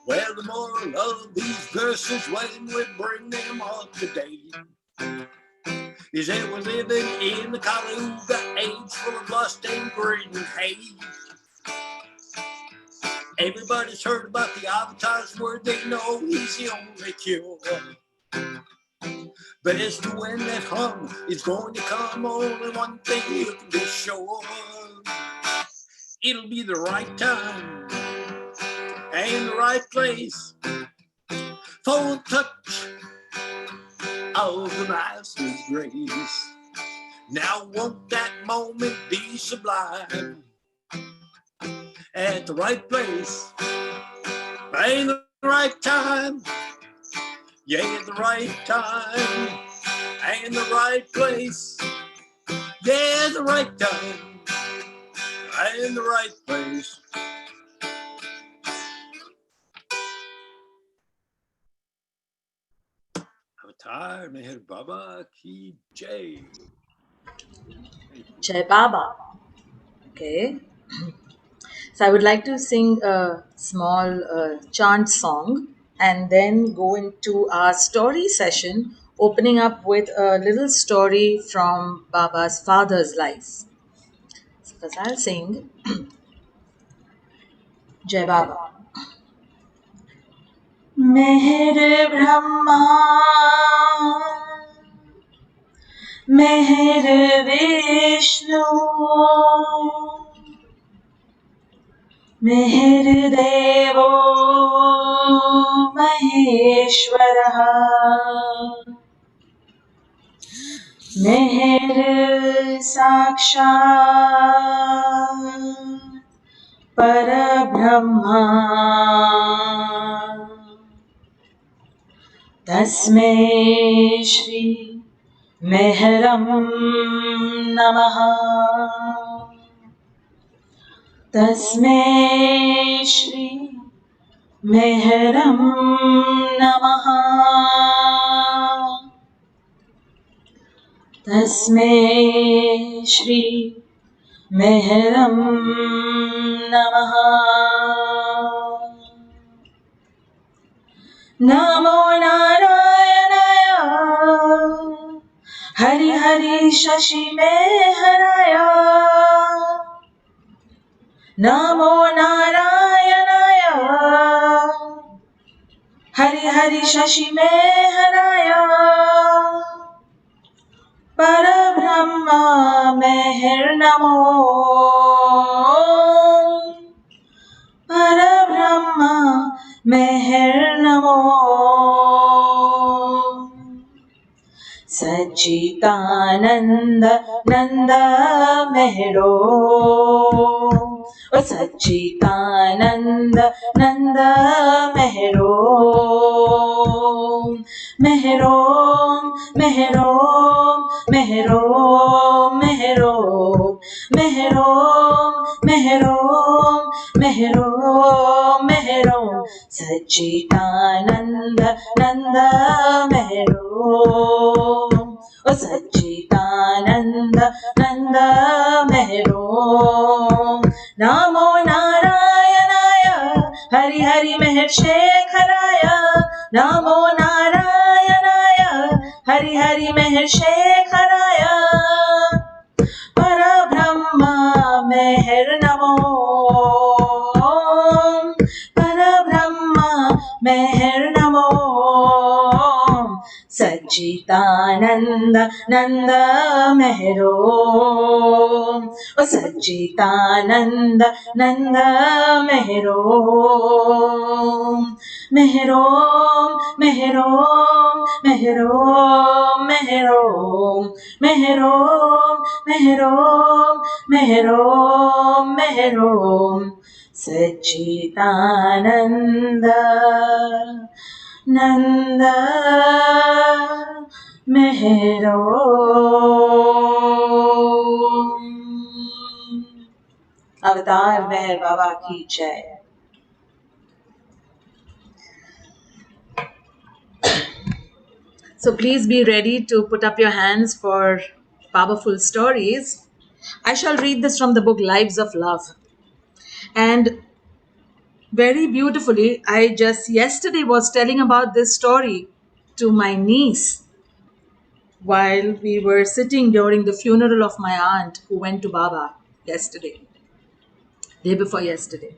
Well, the moral of these verses, when we bring them up to date, is that we're living in the Kali age, full of lust and greed and hate. Everybody's heard about the avatar's word, they know he's the only cure. But as to when that hum is going to come, only one thing you can be sure. It'll be the right time and the right place for the touch of the master's grace. Now won't that moment be sublime, at the right place and the right time? Yeah, the right time and the right place. Yeah, the right time and the right place. Avatar Meher Baba Ki Jai. Jai Baba. Okay. So I would like to sing a small chant song and then go into our story session, opening up with a little story from Baba's father's life. So first I'll sing Jai Baba. Meher Brahma Meher Vishnu, Meher Devo Maheshwaraha, Meher Sakshat Parabrahma, Tasmai Shri Meheram Namaha, Tasmai Shri Meheram Namaha, Tasmai Shri Meheram Namaha. Namo Narayanaya Hari Hari Shashi Meheraya, Namo Narayanaya Hari Hari Shashi Meheraya, Parabrahma Meher Namo, Parabrahma Meher Namo, Sachitananda Nanda Mehro, Sachitananda Nanda Mehro, Mehro, Mehro, Mehro, Mehro, Mehro, Mehro, Mehro, Mehro, Sachitananda Nanda Mehro, Sachitananda Nanda Mehro, Namo Narayanaya Hari Hari Meher Shekharaya, Namo Narayanaya Hari Hari Meher Shekharaya, Parabrahma Meher Namo, Parabrahma Meher Namo, Sachitananda Nanda Mehro, Sachitananda Nanda Mehro, Mehro, Mehro, Mehro, Mehro, Mehro, Mehro, Mehro, Mehro, Sachitananda Nanda Mehro. Avatar Meher Baba ki jai. So please be ready to put up your hands for powerful stories. I shall read this from the book Lives of Love. And very beautifully, I just yesterday was telling about this story to my niece while we were sitting during the funeral of my aunt who went to Baba yesterday, day before yesterday.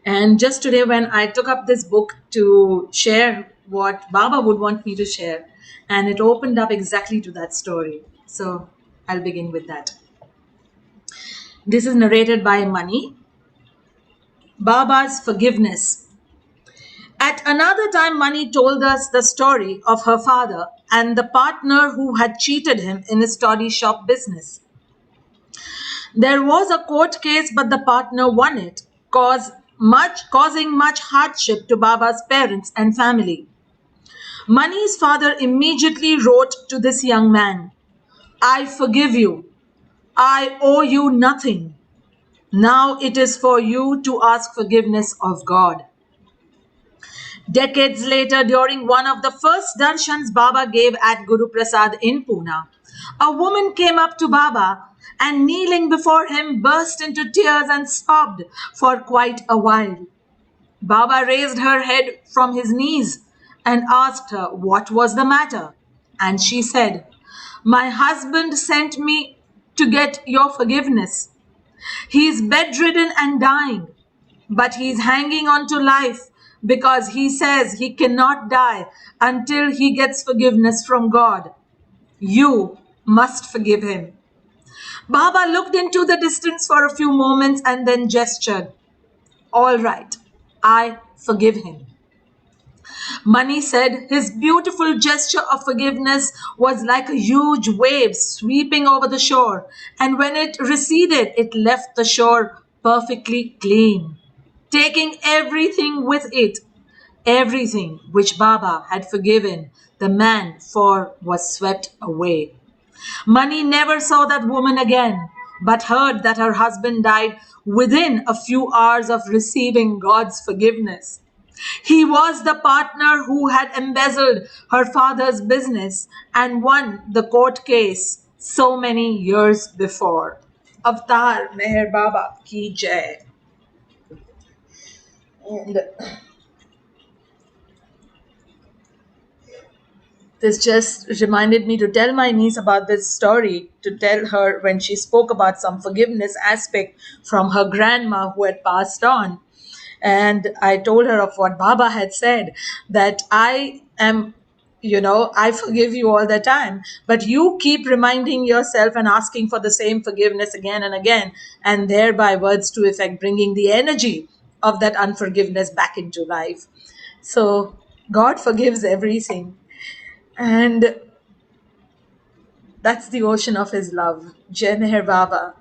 And just today when I took up this book to share what Baba would want me to share, and it opened up exactly to that story. So I'll begin with that. This is narrated by Mani. Baba's forgiveness. At another time, Mani told us the story of her father and the partner who had cheated him in his toddy shop business. There was a court case, but the partner won it, causing much hardship to Baba's parents and family. Mani's father immediately wrote to this young man, I forgive you. I owe you nothing. Now it is for you to ask forgiveness of God. Decades later, during one of the first darshans Baba gave at Guru Prasad in Pune, a woman came up to Baba and kneeling before him burst into tears and sobbed for quite a while. Baba raised her head from his knees and asked her what was the matter. And she said, my husband sent me to get your forgiveness. He is bedridden and dying, but he is hanging on to life because he says he cannot die until he gets forgiveness from God. You must forgive him. Baba looked into the distance for a few moments and then gestured. All right, I forgive him. Mani said his beautiful gesture of forgiveness was like a huge wave sweeping over the shore, and when it receded, it left the shore perfectly clean, taking everything with it. Everything which Baba had forgiven the man for was swept away. Mani never saw that woman again, but heard that her husband died within a few hours of receiving God's forgiveness. He was the partner who had embezzled her father's business and won the court case so many years before. Avatar Meher Baba ki jai. And this just reminded me to tell my niece about this story, to tell her when she spoke about some forgiveness aspect from her grandma who had passed on. And I told her of what Baba had said, that I am, I forgive you all the time, but you keep reminding yourself and asking for the same forgiveness again and again, and thereby, words to effect, bringing the energy of that unforgiveness back into life. So God forgives everything. And that's the ocean of his love. Jai Meher Baba.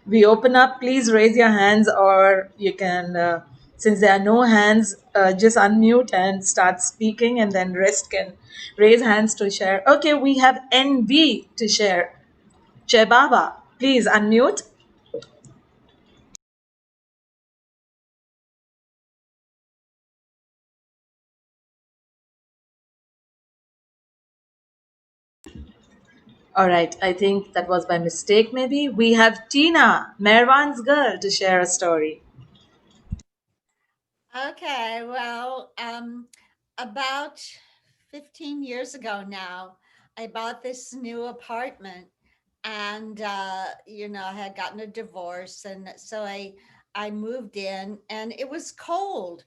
We open up, please raise your hands, or you can, since there are no hands, just unmute and start speaking, and then rest can raise hands to share. Okay, we have NV to share. Jai Baba, please unmute. All right, I think that was by mistake maybe. We have Tina, Merwan's girl, to share a story. Okay, well, about 15 years ago now, I bought this new apartment, and I had gotten a divorce, and so I moved in, and it was cold.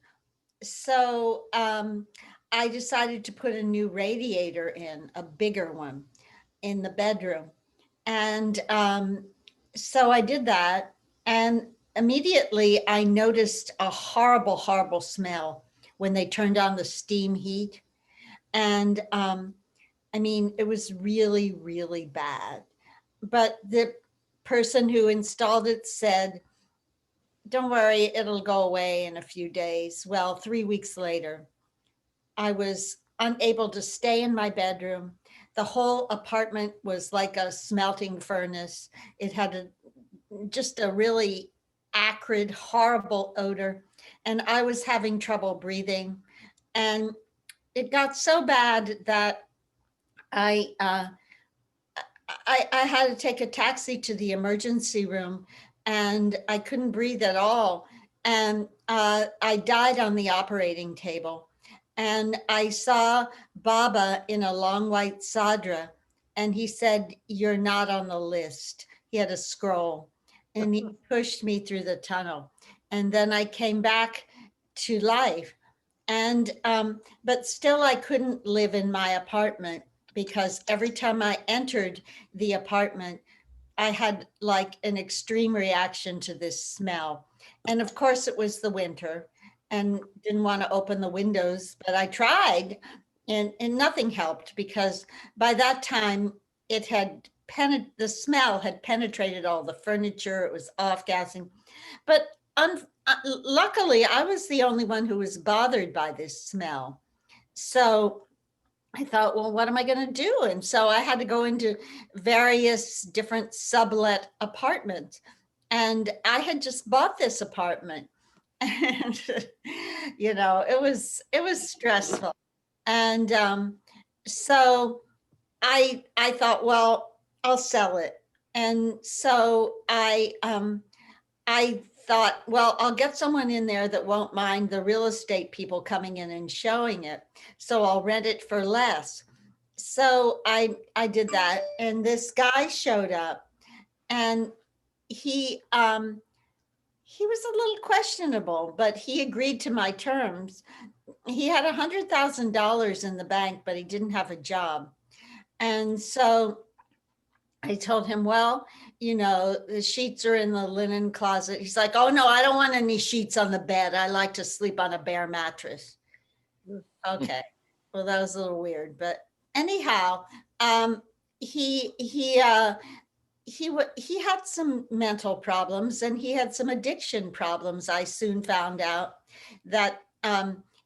So I decided to put a new radiator in, a bigger one, in the bedroom. And so I did that. And immediately I noticed a horrible, horrible smell when they turned on the steam heat. And I mean, it was really, really bad. But the person who installed it said, don't worry, it'll go away in a few days. Well, 3 weeks later, I was unable to stay in my bedroom. The whole apartment was like a smelting furnace. It had just a really acrid, horrible odor. And I was having trouble breathing. And it got so bad that I, uh, I had to take a taxi to the emergency room, and I couldn't breathe at all. And I died on the operating table. And I saw Baba in a long white sadra, and he said, "You're not on the list." He had a scroll, and he pushed me through the tunnel. And then I came back to life. And but still I couldn't live in my apartment, because every time I entered the apartment, I had like an extreme reaction to this smell. And of course, it was the winter and didn't want to open the windows, but I tried, and nothing helped, because by that time it had the smell had penetrated all the furniture. It was off gassing. But luckily, I was the only one who was bothered by this smell. So I thought, well, what am I going to do? And so I had to go into various different sublet apartments. And I had just bought this apartment. And it was stressful. And so I thought, well, I'll sell it. And so I thought, well, I'll get someone in there that won't mind the real estate people coming in and showing it. So I'll rent it for less. So I did that, and this guy showed up, and he was a little questionable, but he agreed to my terms. He had $100,000 in the bank, but he didn't have a job. And so I told him, well, the sheets are in the linen closet. He's like, oh no, I don't want any sheets on the bed. I like to sleep on a bare mattress. Okay. Well, that was a little weird, but anyhow, he had some mental problems and he had some addiction problems. I soon found out that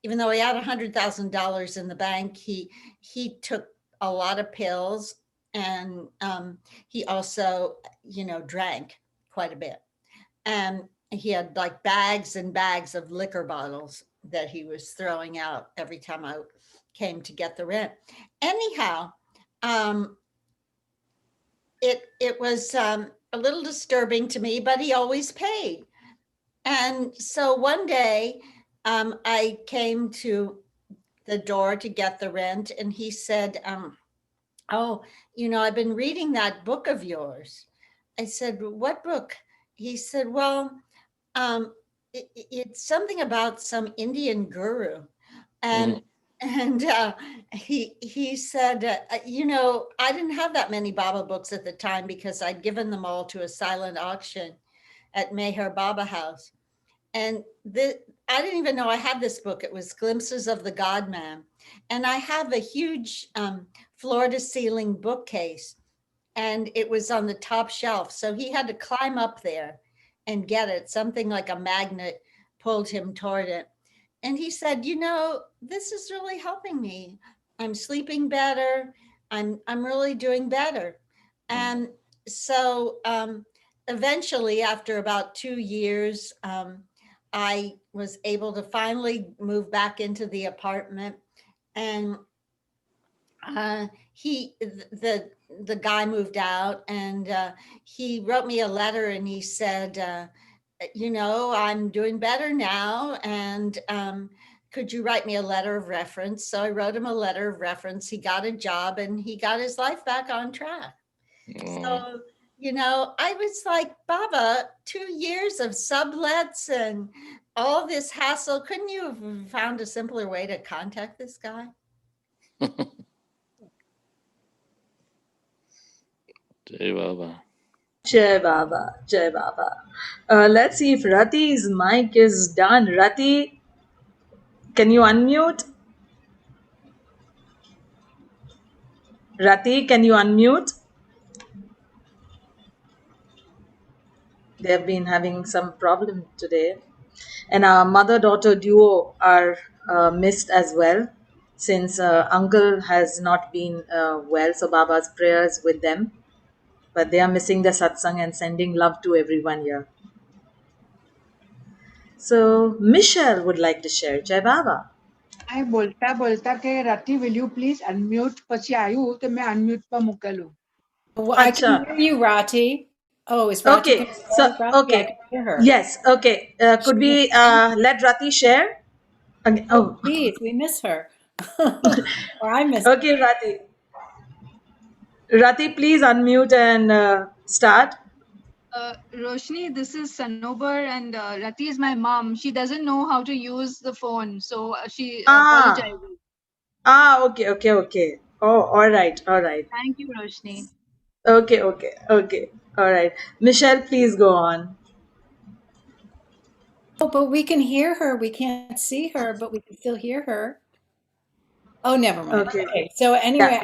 even though he had $100,000 in the bank, he took a lot of pills, and he also, drank quite a bit. And he had like bags and bags of liquor bottles that he was throwing out every time I came to get the rent. Anyhow, it was a little disturbing to me, but he always paid. And so one day I came to the door to get the rent, and he said, oh, I've been reading that book of yours. I said, what book? He said, well, it's something about some Indian guru. And he said, I didn't have that many Baba books at the time because I'd given them all to a silent auction at Meher Baba House. And I didn't even know I had this book. It was Glimpses of the God Man. And I have a huge floor to ceiling bookcase, and it was on the top shelf. So he had to climb up there and get it. Something like a magnet pulled him toward it. And he said, this is really helping me. I'm sleeping better. I'm really doing better. And so eventually, after about 2 years, I was able to finally move back into the apartment. And the guy moved out, and he wrote me a letter, and he said, I'm doing better now, and could you write me a letter of reference? So I wrote him a letter of reference. He got a job, and he got his life back on track. So, I was like, Baba, 2 years of sublets and all this hassle. Couldn't you have found a simpler way to contact this guy? Jai Baba. Jai Baba, Jai Baba. Let's see if Rati's mic is done. Rati, can you unmute? Rati, can you unmute? They have been having some problem today. And our mother-daughter duo are missed as well, since uncle has not been well. So Baba's prayers with them. But they are missing the satsang and sending love to everyone here. So Michelle would like to share. Jai Baba. I बोलता बोलता के Rati, will you please unmute? પછી આવ્યું तो मैं unmute पर મૂકેલું. Well, I can hear you, Rati. Oh, is Rati Okay. going to So share? Rati, I okay. can hear her. Yes. Okay. Could we let Rati share? Okay. Oh, please, we miss her. Or I miss Okay, Rati. Rati, please unmute and start. Roshni, this is Sanobar, and Rati is my mom. She doesn't know how to use the phone, so she apologizes. Okay. Oh, all right. Thank you, Roshni. Okay. All right. Michelle, please go on. Oh, but we can hear her. We can't see her, but we can still hear her. Oh, never mind. Okay. So anyway,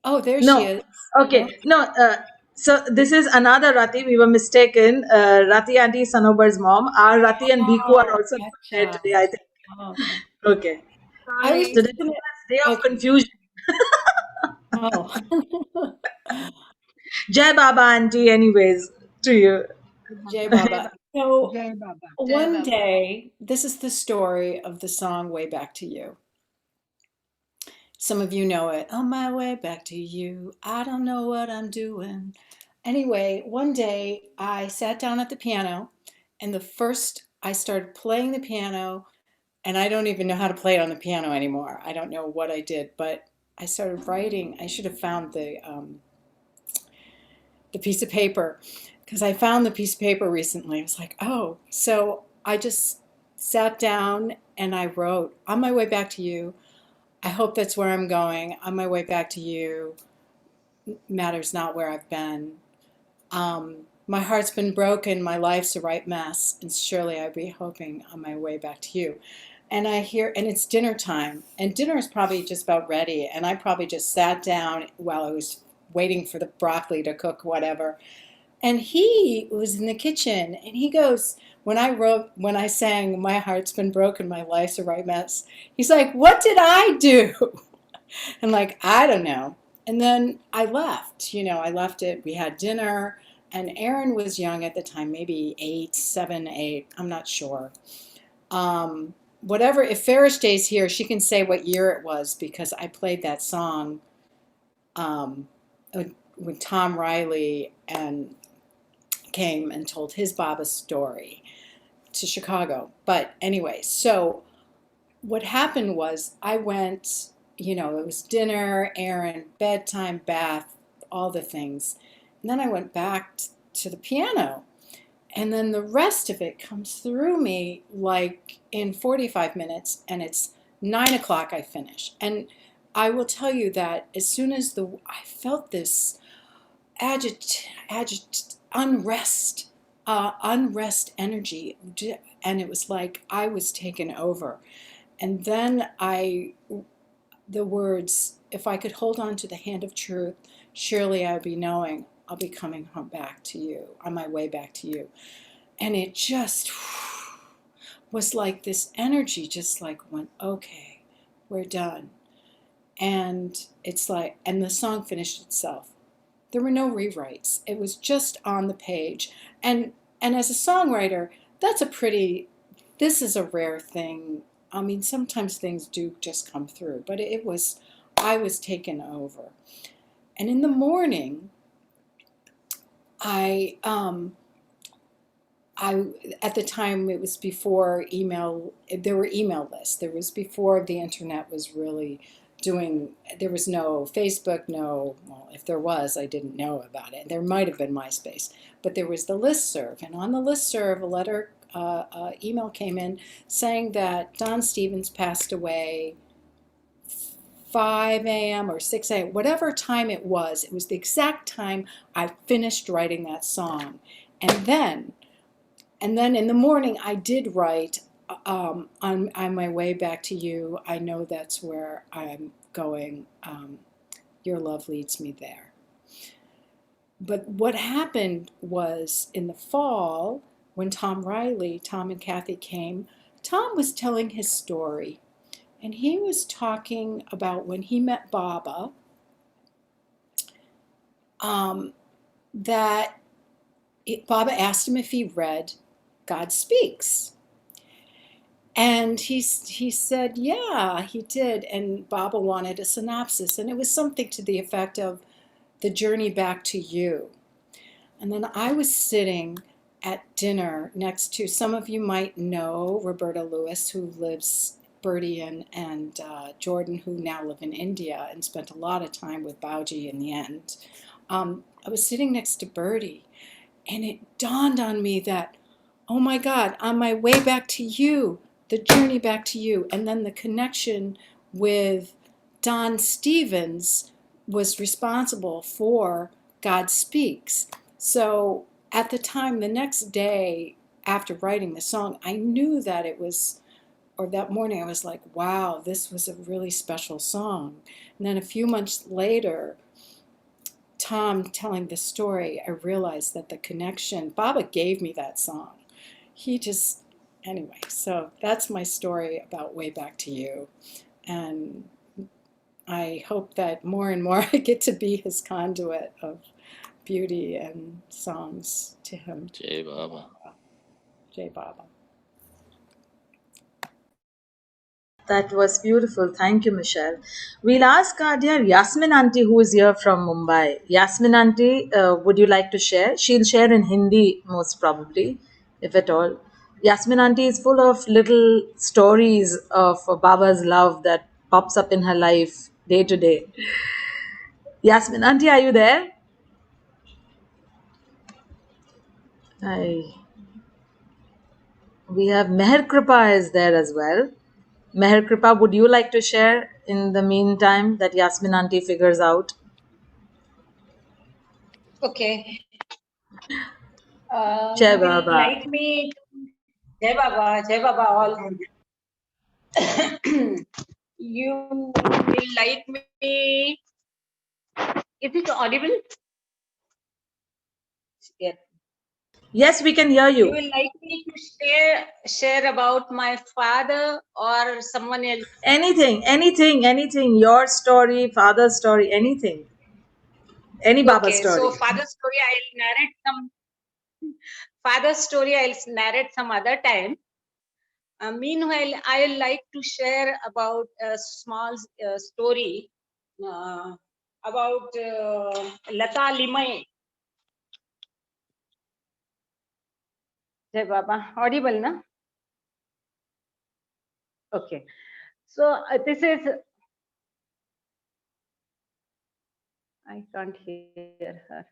oh, there she is. Okay. No. So this is another Rati. We were mistaken. Rati auntie is Sanobar's mom. Our Rati and Bhiku are also there today, I think. Oh, okay. I was Today is day of confusion. Oh. Jai Baba auntie, anyways, to you. Jai Baba. So Jai Baba. one day, this is the story of the song Way Back to You. Some of you know it. On my way back to you, I don't know what I'm doing. Anyway, one day I sat down at the piano, and I started playing the piano, and I don't even know how to play it on the piano anymore. I don't know what I did, but I started writing. I should have found the piece of paper, because I found the piece of paper recently. I was like, oh. So I just sat down and I wrote, on my way back to you, I hope that's where I'm going. On my way back to you, matters not where I've been. My heart's been broken, my life's a right mess, and surely I'd be hoping on my way back to you. And I hear, and it's dinner time, and dinner is probably just about ready, and I probably just sat down while I was waiting for the broccoli to cook, whatever. And he was in the kitchen, and he goes, when I sang, my heart's been broken, my life's a right mess, he's like, what did I do? And like, I don't know. And then I left, I left it. We had dinner, and Aaron was young at the time, maybe 8, 7, 8. I'm not sure. Whatever, if Farish Day's here, she can say what year it was, because I played that song when Tom Riley came and told his Baba story to Chicago. But anyway, so what happened was I went, it was dinner, Aaron, bedtime, bath, all the things. And then I went back to the piano. And then the rest of it comes through me like in 45 minutes, and it's 9 o'clock I finish. And I will tell you that as soon as I felt this unrest energy, and it was like I was taken over. And then the words, if I could hold on to the hand of truth, surely I would be knowing I'll be coming home back to you, on my way back to you. And it just was like this energy just like went, okay, we're done. And it's like, and the song finished itself. There were no rewrites. It was just on the page. And as a songwriter, this is a rare thing. I mean, sometimes things do just come through, but I was taken over. And in the morning, at the time, it was before email, there were email lists. There was before the internet was really there was no Facebook, well, if there was, I didn't know about it. There might have been MySpace, but there was the listserv. And on the listserv, a letter, email came in saying that Don Stevens passed away 5 a.m. or 6 a.m., whatever time it was the exact time I finished writing that song. And then in the morning, I did write, on my way back to you, I know that's where I'm going. Your love leads me there. But what happened was in the fall, when Tom and Kathy came, Tom was telling his story. And he was talking about when he met Baba, that Baba asked him if he read God Speaks. And he said, yeah, he did. And Baba wanted a synopsis. And it was something to the effect of the journey back to you. And then I was sitting at dinner next to, some of you might know Roberta Lewis, who lives, Bertie and Jordan, who now live in India and spent a lot of time with Bauji in the end. I was sitting next to Bertie, and it dawned on me that, oh my God, on my way back to you, the journey back to you, and then the connection with Don Stevens was responsible for God Speaks. So at the time, the next day after writing the song, I knew that it was, or that morning I was like, wow, this was a really special song. And then a few months later, Tom telling the story, I realized that the connection, Baba gave me that song. Anyway, so that's my story about Way Back to You. And I hope that more and more I get to be his conduit of beauty and songs to him. Jai Baba. Jai Baba. That was beautiful. Thank you, Michelle. We'll ask our dear Yasmin Auntie, who is here from Mumbai. Yasmin Auntie, would you like to share? She'll share in Hindi, most probably, if at all. Yasmin Auntie is full of little stories of Baba's love that pops up in her life day to day. Yasmin Auntie, are you there? Hi. We have Meher Kripa is there as well. Meher Kripa, would you like to share in the meantime that Yasmin Auntie figures out? Okay. Jai You will Baba. like me. Jai Baba all. You will like me. Is it audible? Yes. Yes, we can hear You you. will like me to share about my father or someone else. Anything. Your story, father's story, anything. Any Baba Okay, so story. father's story I'll narrate some. Father's story I'll narrate some other time. Meanwhile, I like to share about a small story about Lata Limay. Jai Baba, audible, na? Okay. So this is, I can't hear her.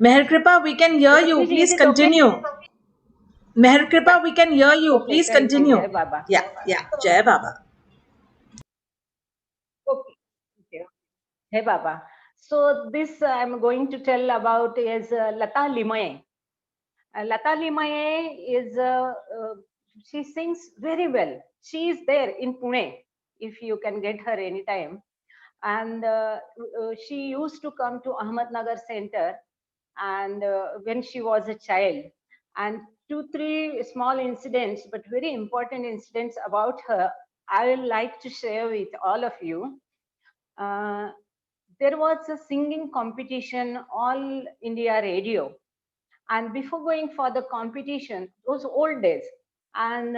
Meher Kripa, we can hear you. Is Please it okay? continue. Meher Kripa, we can hear you. Okay, Please thank you, continue. Jai Baba. Yeah. Jai Baba. Okay. Okay. Hey Baba. So this I'm going to tell about is Lata Limaye. Lata Limaye is, she sings very well. She is there in Pune, if you can get her anytime. And she used to come to Ahmednagar Center and when she was a child. And 2-3 small incidents, but very important incidents about her, I will like to share with all of you. There was a singing competition, All India Radio. And before going for the competition, those old days, and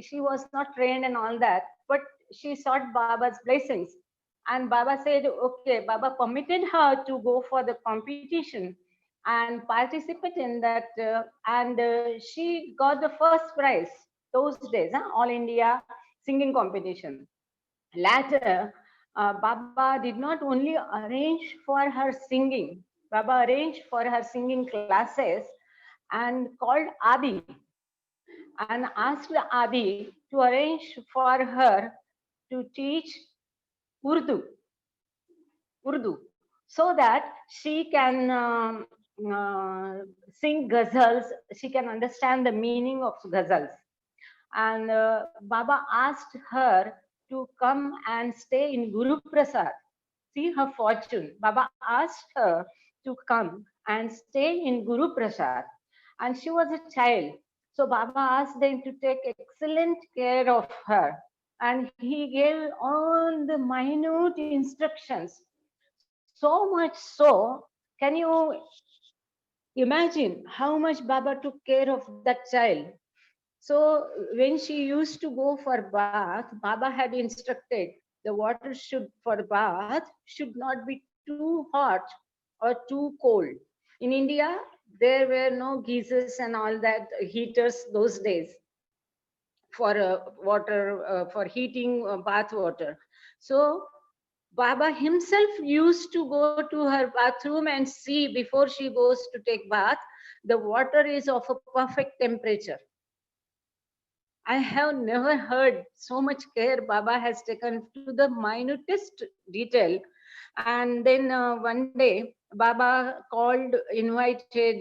she was not trained and all that, but she sought Baba's blessings. And Baba said, okay, Baba permitted her to go for the competition and participate in that. And she got the first prize those days, All India singing competition. Later, Baba did not only arrange for her singing, Baba arranged for her singing classes and called Adi and asked Adi to arrange for her to teach Urdu, so that she can sing ghazals, she can understand the meaning of ghazals. And Baba asked her to come and stay in Guru Prasad. See her fortune. Baba asked her to come and stay in Guru Prasad. And she was a child. So Baba asked them to take excellent care of her. And he gave all the minute instructions. So much so, can you imagine how much Baba took care of that child? So when she used to go for bath, Baba had instructed the water should for bath should not be too hot or too cold. In India, there were no geysers and all that heaters those days for water for heating bath water. So Baba himself used to go to her bathroom and see before she goes to take bath, the water is of a perfect temperature. I have never heard so much care Baba has taken to the minutest detail. And then one day, Baba called, invited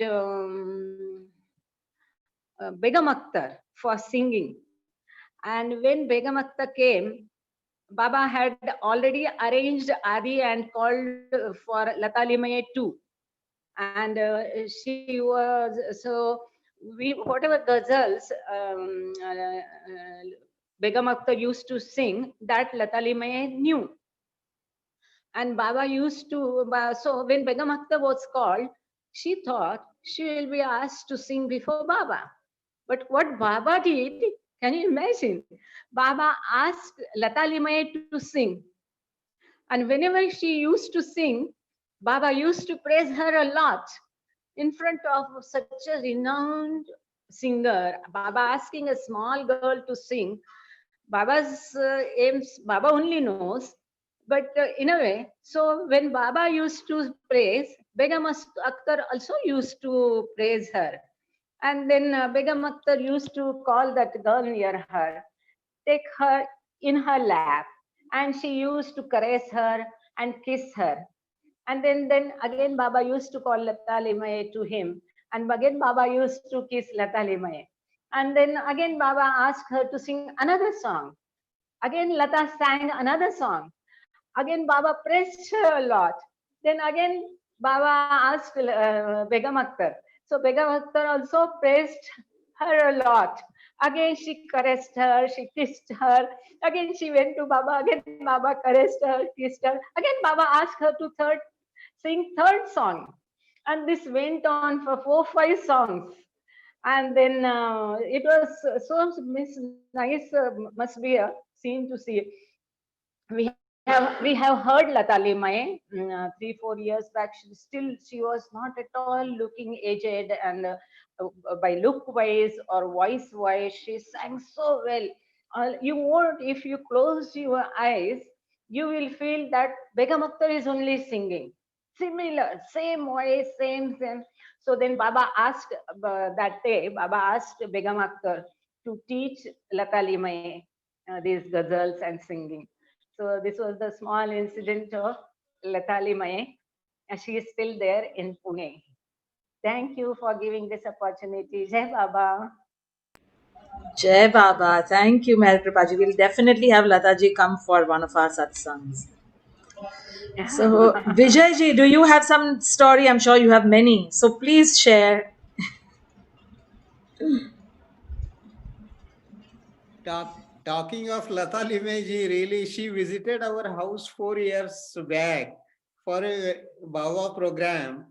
Begum Akhtar for singing. And when Begum Akhtar came, Baba had already arranged Adi and called for Lata Limaye too. And she was, so we, whatever ghazals Begum Akhtar used to sing, that Lata Limaye knew. And Baba used to, so when Begum Akhtar was called, she thought she will be asked to sing before Baba. But what Baba did, can you imagine? Baba asked Lata Limaye to sing. And whenever she used to sing, Baba used to praise her a lot in front of such a renowned singer. Baba asking a small girl to sing. Baba's aims, Baba only knows. But in a way, so when Baba used to praise, Begum Akhtar also used to praise her. And then Begum Akhtar used to call that girl near her, take her in her lap, and she used to caress her and kiss her. And then again Baba used to call Lata Limaye to him, and again Baba used to kiss Lata Limaye. And then again Baba asked her to sing another song. Again Lata sang another song. Again Baba praised her a lot. Then again Baba asked Begum Akhtar. So Begum Akhtar also praised her a lot. Again she caressed her, she kissed her. Again she went to Baba. Again Baba caressed her, kissed her. Again Baba asked her to sing third song. And this went on for 4-5 songs. And then it was so nice, must be a scene to see. We have heard Lata Limaye 3-4 years back. She was not at all looking aged, and by look wise or voice wise, she sang so well. You won't, if you close your eyes, you will feel that Begum Akhtar is only singing. Similar, same voice, same. So then Baba asked that day, Baba asked Begum Akhtar to teach Lata Limaye these ghazals and singing. So this was the small incident of Lata Limaye, and she is still there in Pune. Thank you for giving this opportunity. Jai Baba. Jai Baba. Thank you, Meher Kripaji. We'll definitely have Lataji come for one of our satsangs. So, Vijayji, do you have some story? I'm sure you have many. So please share. Talking of Lata Limaye, really, she visited our house 4 years back for a Baba program.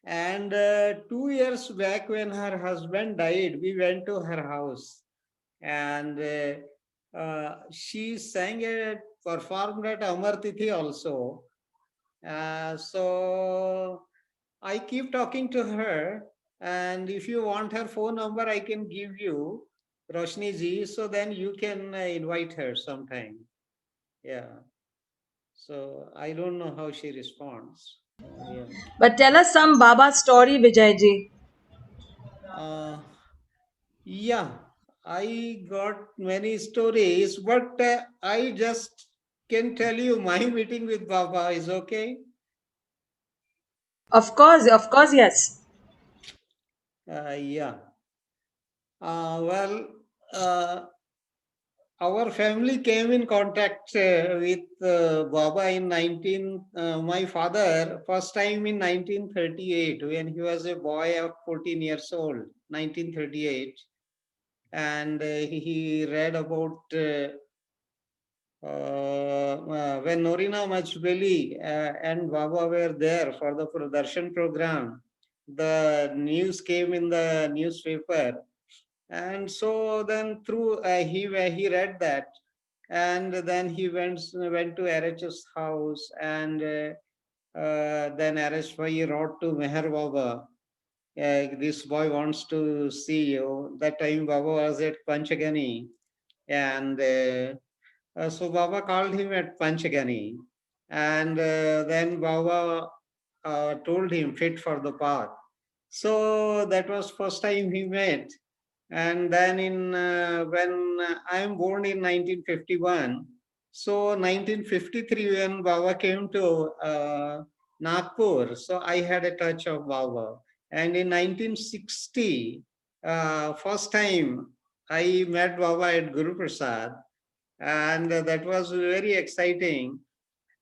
And 2 years back, when her husband died, we went to her house. And she performed at Amar Tithi also. So I keep talking to her. And if you want her phone number, I can give you, Roshni ji, so then you can invite her sometime. Yeah. So I don't know how she responds. Yeah. But tell us some Baba story, Vijayji. Yeah, I got many stories, but I just can tell you my meeting with Baba is okay. Of course, yes. Yeah. Well, our family came in contact with Baba in my father, first time in 1938, when he was a boy of 14 years old, 1938. And he read about when Norina Machbeli and Baba were there for the Darshan program. The news came in the newspaper. And so then through he read that, and then he went to RH's house, and then RH wrote to Meher Baba, this boy wants to see you. That time Baba was at Panchagani, and so Baba called him at Panchagani, and then Baba told him fit for the path. So that was first time he met. And then when I am born in 1951, so 1953 when Baba came to Nagpur, so I had a touch of Baba. And in 1960, first time I met Baba at Guru Prasad, and that was very exciting.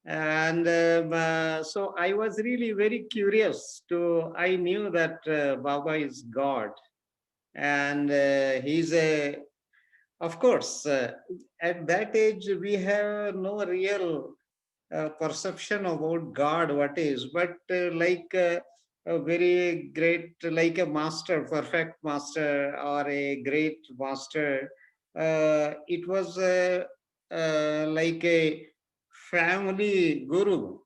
And so I was really very curious I knew that Baba is God. And he's of course, at that age, we have no real perception about God, what is, but like a very great, like a master, perfect master, or a great master. It was like a family guru.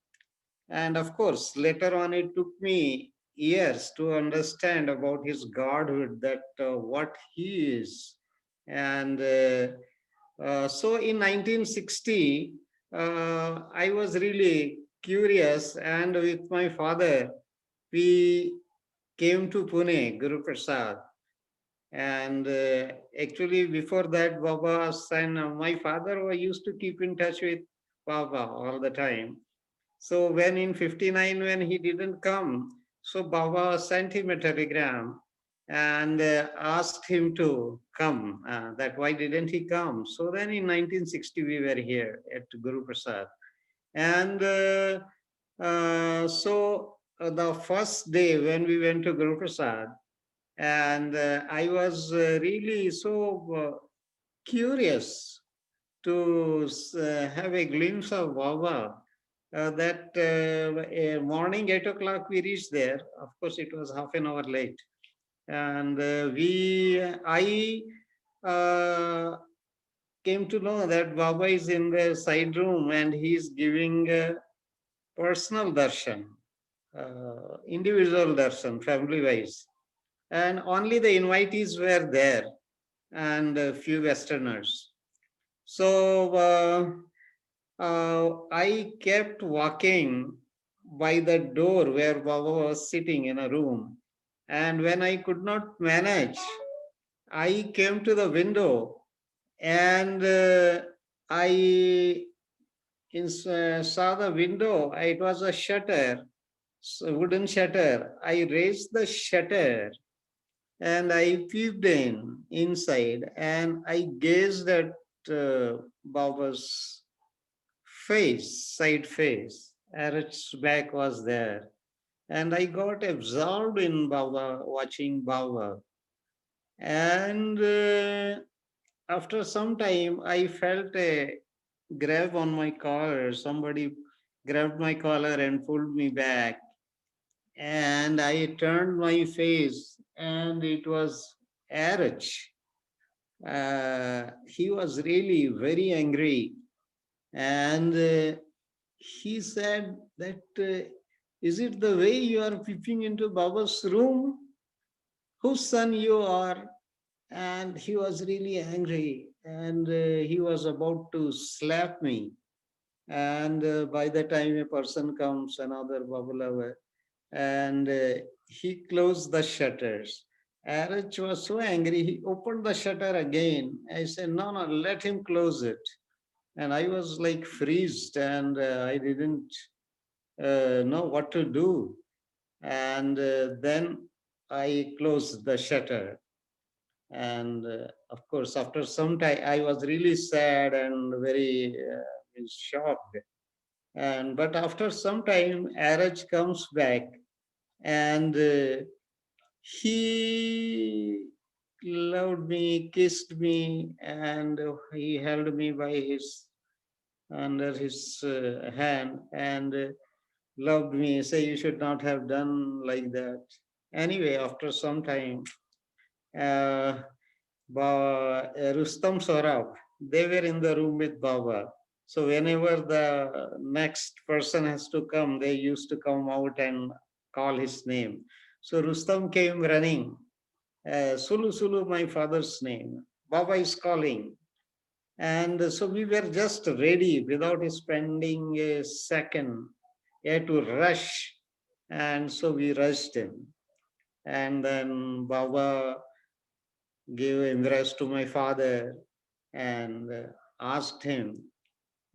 And of course, later on, it took me years to understand about his godhood, that what he is. And so in 1960, I was really curious, and with my father, we came to Pune, Guru Prasad. And actually, before that, Baba's son, my father used to keep in touch with Baba all the time. So when in 59, when he didn't come, so Baba sent him a telegram and asked him to come. That why didn't he come? So then in 1960 we were here at Guru Prasad, and the first day when we went to Guru Prasad, and I was really so curious to have a glimpse of Baba. That morning 8 o'clock we reached there. Of course, it was half an hour late, and I came to know that Baba is in the side room and he is giving personal darshan, individual darshan, family wise, and only the invitees were there and a few Westerners. So I kept walking by the door where Baba was sitting in a room. And when I could not manage, I came to the window and I saw the window. It was a shutter, wooden shutter. I raised the shutter and I peeped inside and I gazed at Baba's face, side face. Art's back was there. And I got absorbed in Baba, watching Baba. And after some time, I felt a grab on my collar. Somebody grabbed my collar and pulled me back. And I turned my face, and it was Arch. He was really very angry. And he said that, is it the way you are peeping into Baba's room? Whose son you are? And he was really angry and he was about to slap me. And by the time a person comes, another Baba lover, and he closed the shutters. Arach was so angry, he opened the shutter again. I said, no, no, let him close it. And I was like freezed and I didn't know what to do. And then I closed the shutter. And of course, after some time, I was really sad and very shocked. And but after some time, Araj comes back and he loved me, kissed me, and he held me by his under his hand and loved me. Say you should not have done like that. Anyway, after some time, Rustam Saurabh, they were in the room with Baba. So whenever the next person has to come, they used to come out and call his name. So Rustam came running. Sulu Sulu, my father's name. Baba is calling. And so we were just ready without spending a second. He had to rush. And so we rushed him. And then Baba gave embrace to my father and asked him.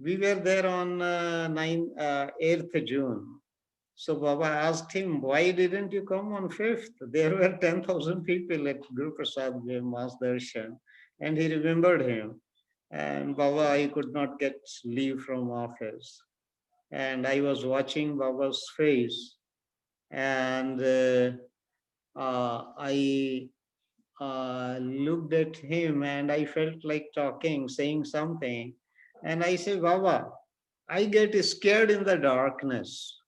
We were there on 8th June. So Baba asked him, why didn't you come on 5th? There were 10,000 people at Guru Prasad Mass Darshan. And he remembered him. And Baba, I could not get leave from office. And I was watching Baba's face. And I looked at him and I felt like talking, saying something. And I said, Baba, I get scared in the darkness.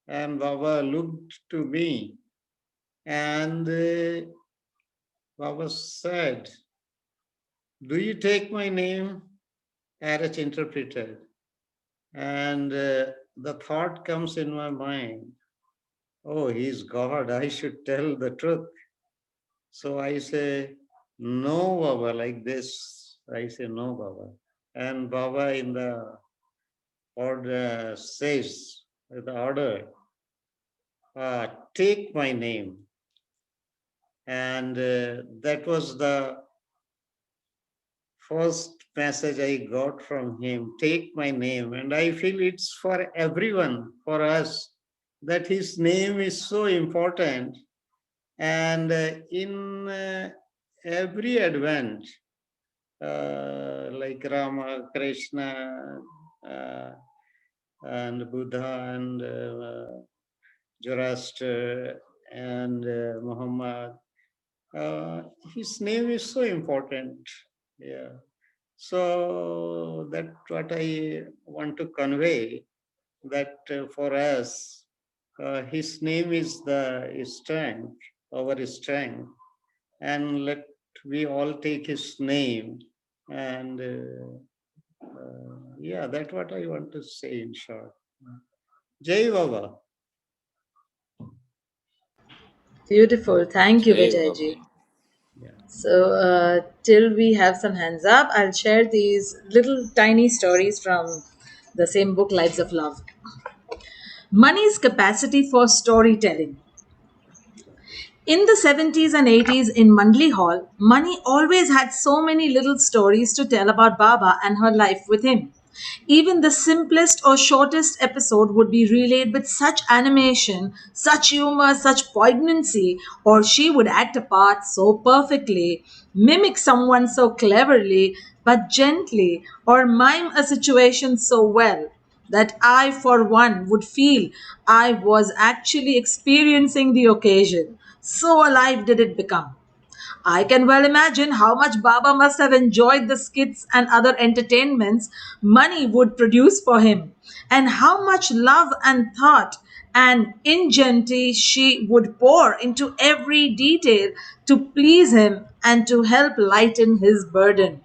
And Baba looked to me and Baba said, do you take my name? Arach interpreted. And the thought comes in my mind, oh, he's God, I should tell the truth. So I say, no, Baba, like this. I say, no, Baba. And Baba in the order says, the order, take my name. And that was the first message I got from him, take my name. And I feel it's for everyone, for us, that his name is so important. And in every advent, like Rama, Krishna, and Buddha, and Zoroaster, and Muhammad, his name is so important. Yeah. So that's what I want to convey, that for us, his name is the strength, our strength, and let we all take his name. And yeah, that's what I want to say in short. Jai Baba. Beautiful. Thank you, Jai Vijayji. Baba. So till we have some hands up, I'll share these little tiny stories from the same book, Lives of Love. Money's capacity for storytelling. In the 70s and 80s in Mandli Hall, Mani always had so many little stories to tell about Baba and her life with him. Even the simplest or shortest episode would be relayed with such animation, such humor, such poignancy, or she would act a part so perfectly, mimic someone so cleverly, but gently, or mime a situation so well that I, for one, would feel I was actually experiencing the occasion. So alive did it become. I can well imagine how much Baba must have enjoyed the skits and other entertainments Money would produce for him, and how much love and thought and ingenuity she would pour into every detail to please him and to help lighten his burden.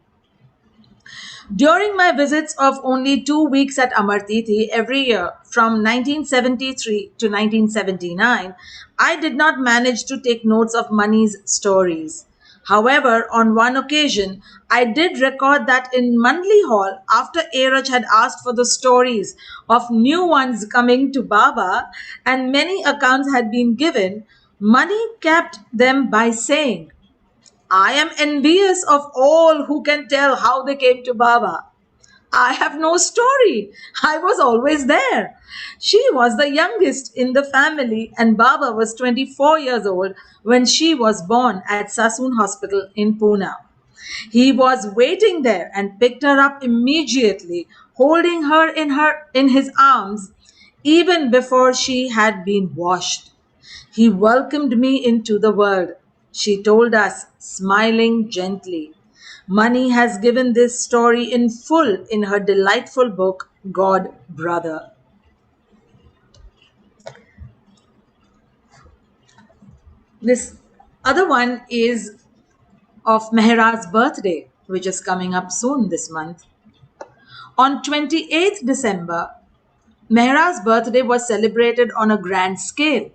During my visits of only 2 weeks at Amartithi every year from 1973 to 1979, I did not manage to take notes of Mani's stories. However, on one occasion, I did record that in Mandli Hall, after Airaj had asked for the stories of new ones coming to Baba and many accounts had been given, Mani capped them by saying, I am envious of all who can tell how they came to Baba. I have no story. I was always there. She was the youngest in the family, and Baba was 24 years old when she was born at Sassoon Hospital in Pune. He was waiting there and picked her up immediately, holding her in his arms even before she had been washed. He welcomed me into the world, she told us, smiling gently. Mani has given this story in full in her delightful book, God Brother. This other one is of Meher's birthday, which is coming up soon this month. On 28th December, Meher's birthday was celebrated on a grand scale.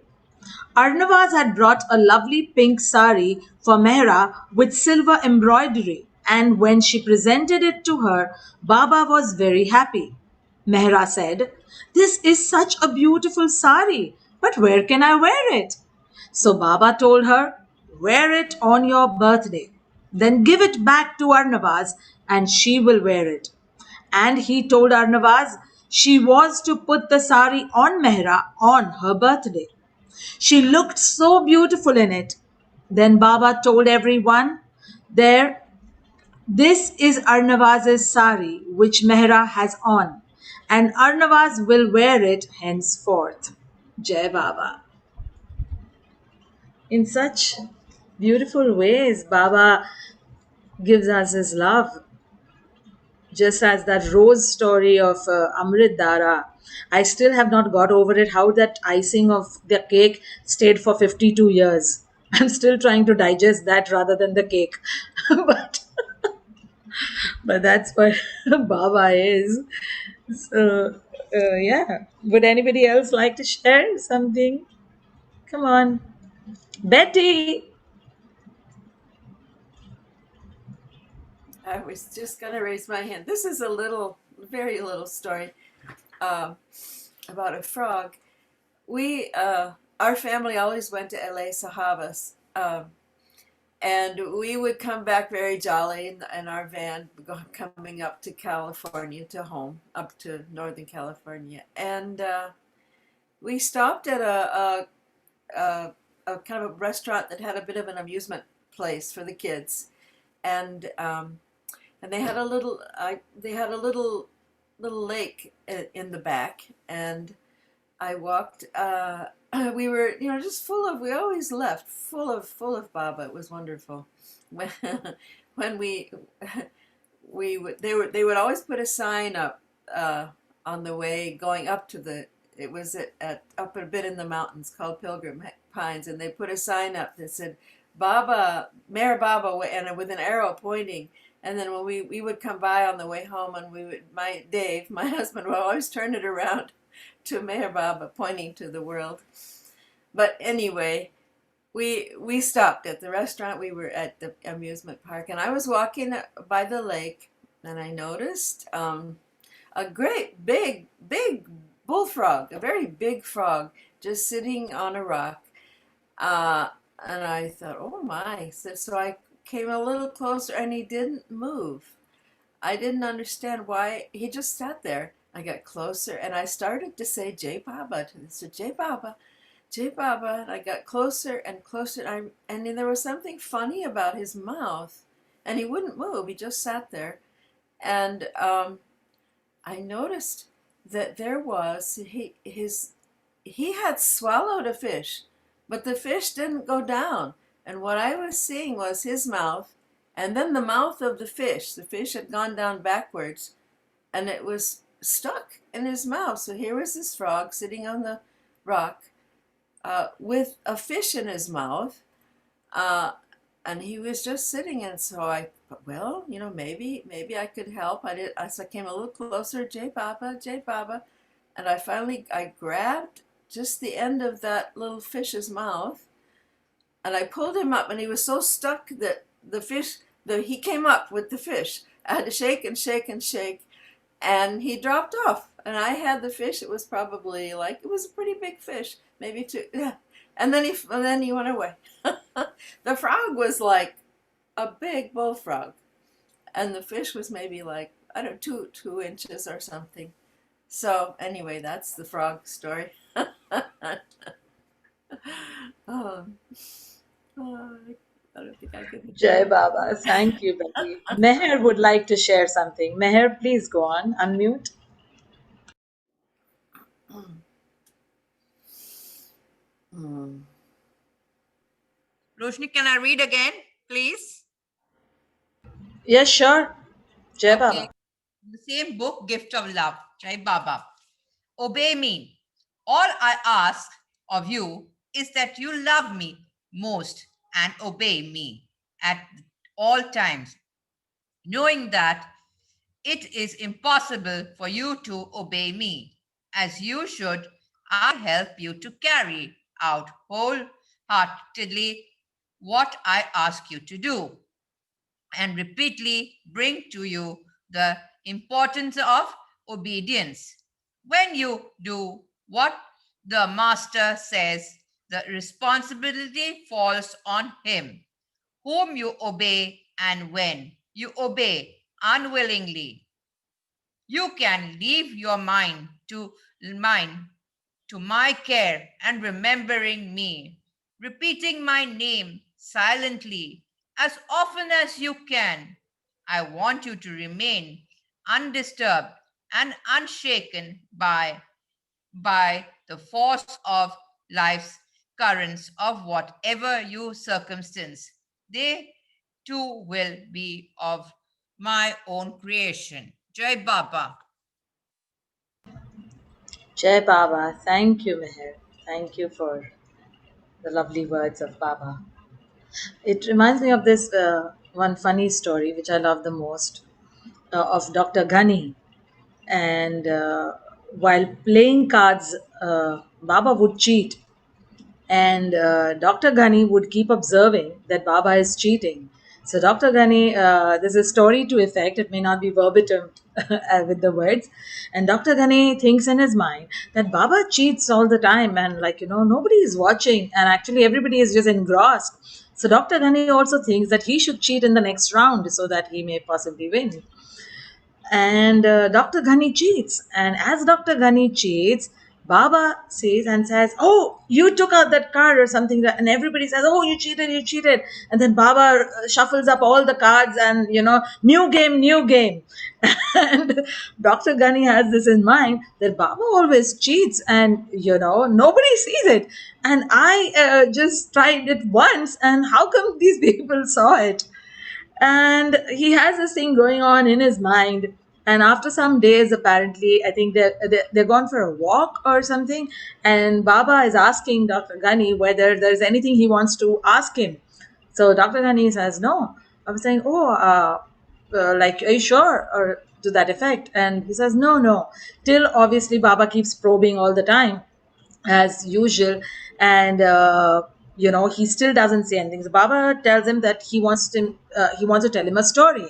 Arnavaz had brought a lovely pink sari for Mehra with silver embroidery, and when she presented it to her, Baba was very happy. Mehra said, This is such a beautiful sari, but where can I wear it? So Baba told her, Wear it on your birthday. Then give it back to Arnavaz and she will wear it. And he told Arnavaz she was to put the sari on Mehra on her birthday. She looked so beautiful in it. Then Baba told everyone, There, this is Arnavaz's sari which Mehra has on, and Arnavaz will wear it henceforth. Jai Baba. In such beautiful ways, Baba gives us his love. Just as that rose story of Amrit Dara, I still have not got over it how that icing of the cake stayed for 52 years. I'm still trying to digest that rather than the cake. but that's what Baba is. So, yeah. Would anybody else like to share something? Come on. Betty! I was just going to raise my hand. This is a little, very little story about a frog. We, our family always went to LA Sahabas. And we would come back very jolly in our van, coming up to California, to home, up to Northern California. And we stopped at a kind of a restaurant that had a bit of an amusement place for the kids. And they had a little lake in the back. And I walked, we were, just we always left full of Baba. It was wonderful. When they would always put a sign up on the way going up to it was up a bit in the mountains called Pilgrim Pines, and they put a sign up that said Baba, Meher Baba, and with an arrow pointing. And then when we would come by on the way home, and Dave, my husband, would always turn it around to Meher Baba, pointing to the world. But anyway, we stopped at the restaurant. We were at the amusement park, and I was walking by the lake, and I noticed a great big bullfrog, a very big frog, just sitting on a rock. And I thought, oh my. So I came a little closer, and he didn't move. I didn't understand why. He just sat there. I got closer, and I started to say Jai Baba to this. So Jai Baba, Jai Baba. And I got closer and closer, and there was something funny about his mouth, and he wouldn't move. He just sat there. And I noticed that there was, he had swallowed a fish, but the fish didn't go down. And what I was seeing was his mouth, and then the mouth of the fish. The fish had gone down backwards, and it was stuck in his mouth. So here was this frog sitting on the rock with a fish in his mouth, and he was just sitting. And so I thought, well, maybe I could help. So I came a little closer, Jai Baba, Jai Baba, and I grabbed just the end of that little fish's mouth, and I pulled him up, and he was so stuck that he came up with the fish. I had to shake and shake and shake, and he dropped off. And I had the fish. It was probably it was a pretty big fish, maybe two. Yeah. And then he went away. The frog was like a big bullfrog, and the fish was maybe I don't know, 2 inches or something. So anyway, that's the frog story. I don't think I can. Jai Baba. Thank you, Betty. Meher would like to share something. Meher, please go on. Unmute. Roshni, can I read again, please? Yes, sure. Jai Baba. The same book, Gift of Love, Jai Baba. Obey me. All I ask of you is that you love me most and obey me at all times, knowing that it is impossible for you to obey me. As you should, I help you to carry out wholeheartedly what I ask you to do, and repeatedly bring to you the importance of obedience. When you do what the master says, the responsibility falls on him, whom you obey, and when you obey unwillingly, you can leave your mind to my care and remembering me, repeating my name silently as often as you can. I want you to remain undisturbed and unshaken by the force of life's currents of whatever your circumstance. They too will be of my own creation. Jai Baba. Jai Baba. Thank you, Meher. Thank you for the lovely words of Baba. It reminds me of this one funny story, which I love the most, of Dr. Ghani. And while playing cards, Baba would cheat. And Dr. Ghani would keep observing that Baba is cheating. So Dr. Ghani, there's a story to effect, it may not be verbatim with the words. And Dr. Ghani thinks in his mind that Baba cheats all the time, and nobody is watching, and actually everybody is just engrossed. So Dr. Ghani also thinks that he should cheat in the next round so that he may possibly win. And Dr. Ghani cheats. And as Dr. Ghani cheats, Baba says, "Oh, you took out that card or something." And everybody says, "Oh, you cheated, you cheated." And then Baba shuffles up all the cards and, new game, new game. And Dr. Ghani has this in mind that Baba always cheats and, nobody sees it. And I just tried it once, and how come these people saw it? And he has this thing going on in his mind. And after some days, apparently, I think they're gone for a walk or something, and Baba is asking Dr. Ghani whether there's anything he wants to ask him. So Dr. Ghani says no. I was saying, like, are you sure, or to that effect? And he says no, till obviously Baba keeps probing all the time as usual. And he still doesn't say anything. So Baba tells him that he wants to tell him a story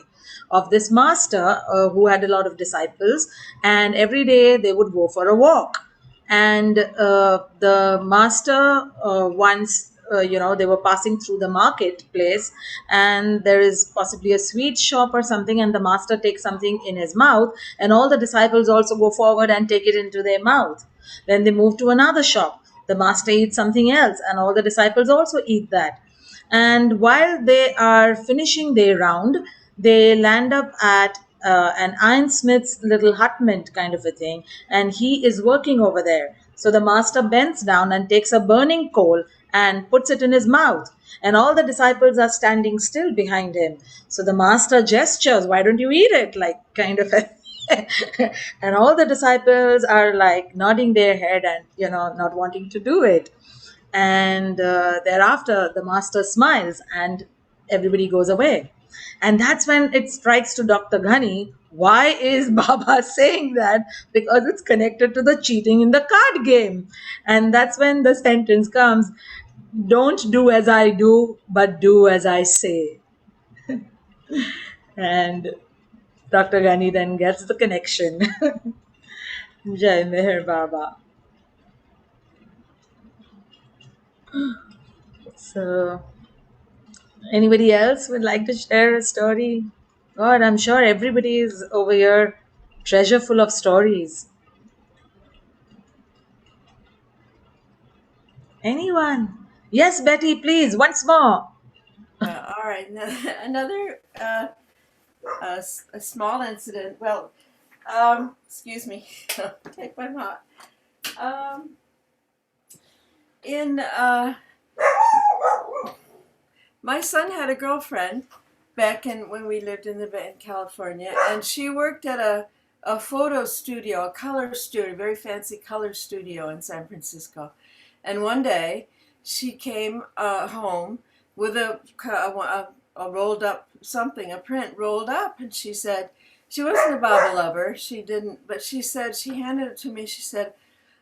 of this master who had a lot of disciples, and every day they would go for a walk. And the master once, they were passing through the marketplace, and there is possibly a sweet shop or something, and the master takes something in his mouth, and all the disciples also go forward and take it into their mouth. Then they move to another shop. The master eats something else, and all the disciples also eat that. And while they are finishing their round, they land up at an ironsmith's little hutment kind of a thing, and he is working over there. So the master bends down and takes a burning coal and puts it in his mouth, and all the disciples are standing still behind him. So the master gestures, "Why don't you eat it?" like kind of a and all the disciples are like nodding their head and not wanting to do it. And thereafter the master smiles and everybody goes away. And that's when it strikes to Dr. Ghani, why is Baba saying that? Because it's connected to the cheating in the card game. And that's when the sentence comes, "Don't do as I do, but do as I say." And Dr. Ghani then gets the connection. Jai Meher Baba. So, anybody else would like to share a story? God, I'm sure everybody is over here treasure full of stories. Anyone? Yes, Betty, please, once more. All right, another a small incident. Well, excuse me, take my hot. My son had a girlfriend back when we lived in California, and she worked at a photo studio, a color studio, very fancy color studio in San Francisco. And one day she came home with a rolled up something, a print rolled up, and she said, she wasn't a Baba lover, she didn't, but she said, she handed it to me, she said,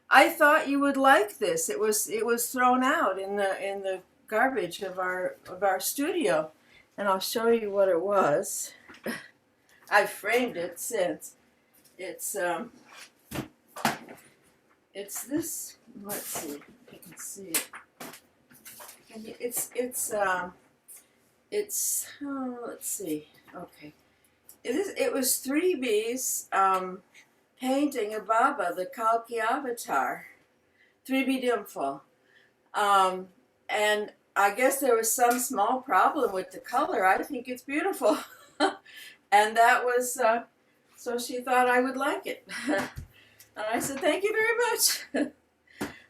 "I thought you would like this. It was thrown out in the garbage of our studio." And I'll show you what it was. I framed it since. It's this. Let's see if you can see it. Let's see. Okay. It was 3B's painting of Baba, the Kalki avatar, 3B Dimple. And I guess there was some small problem with the color. I think it's beautiful. And that was, so she thought I would like it. And I said, "Thank you very much."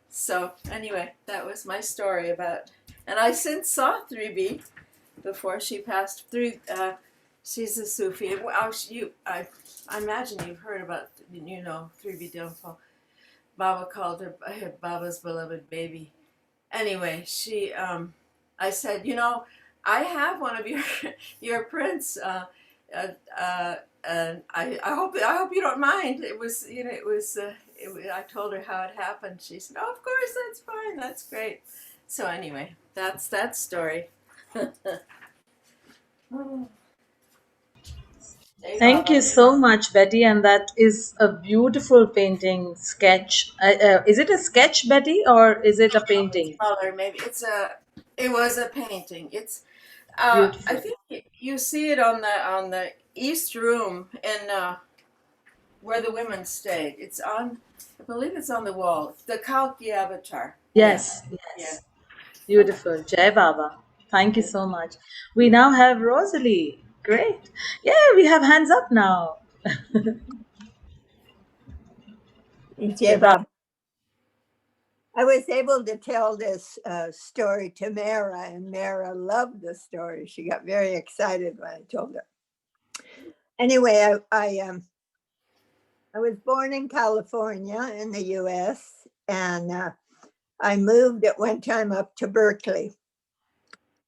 So anyway, that was my story about, and I since saw 3B before she passed through. She's a Sufi. I imagine you've heard about, 3B Dimple. Baba called her Baba's beloved baby. Anyway, she, I said, "I have one of your prints. And I hope you don't mind." It was, I told her how it happened. She said, "Oh, of course, that's fine. That's great." So anyway, that's that story. Thank you so much, Betty. And that is a beautiful painting sketch. Is it a sketch, Betty, or is it a painting? Color, maybe It was a painting. It's I Beautiful. think you see it on the east room in where the women stayed. It's on, I believe it's on the wall. The Kalki avatar. Yes, Yeah. yes. Beautiful. Jai Baba. Thank you so much. We now have Rosalie. Great. Yeah, we have hands up now. Jai Baba. Bob. I was able to tell this story to Mara, and Mara loved the story. She got very excited when I told her. Anyway, I was born in California in the U.S., and I moved at one time up to Berkeley.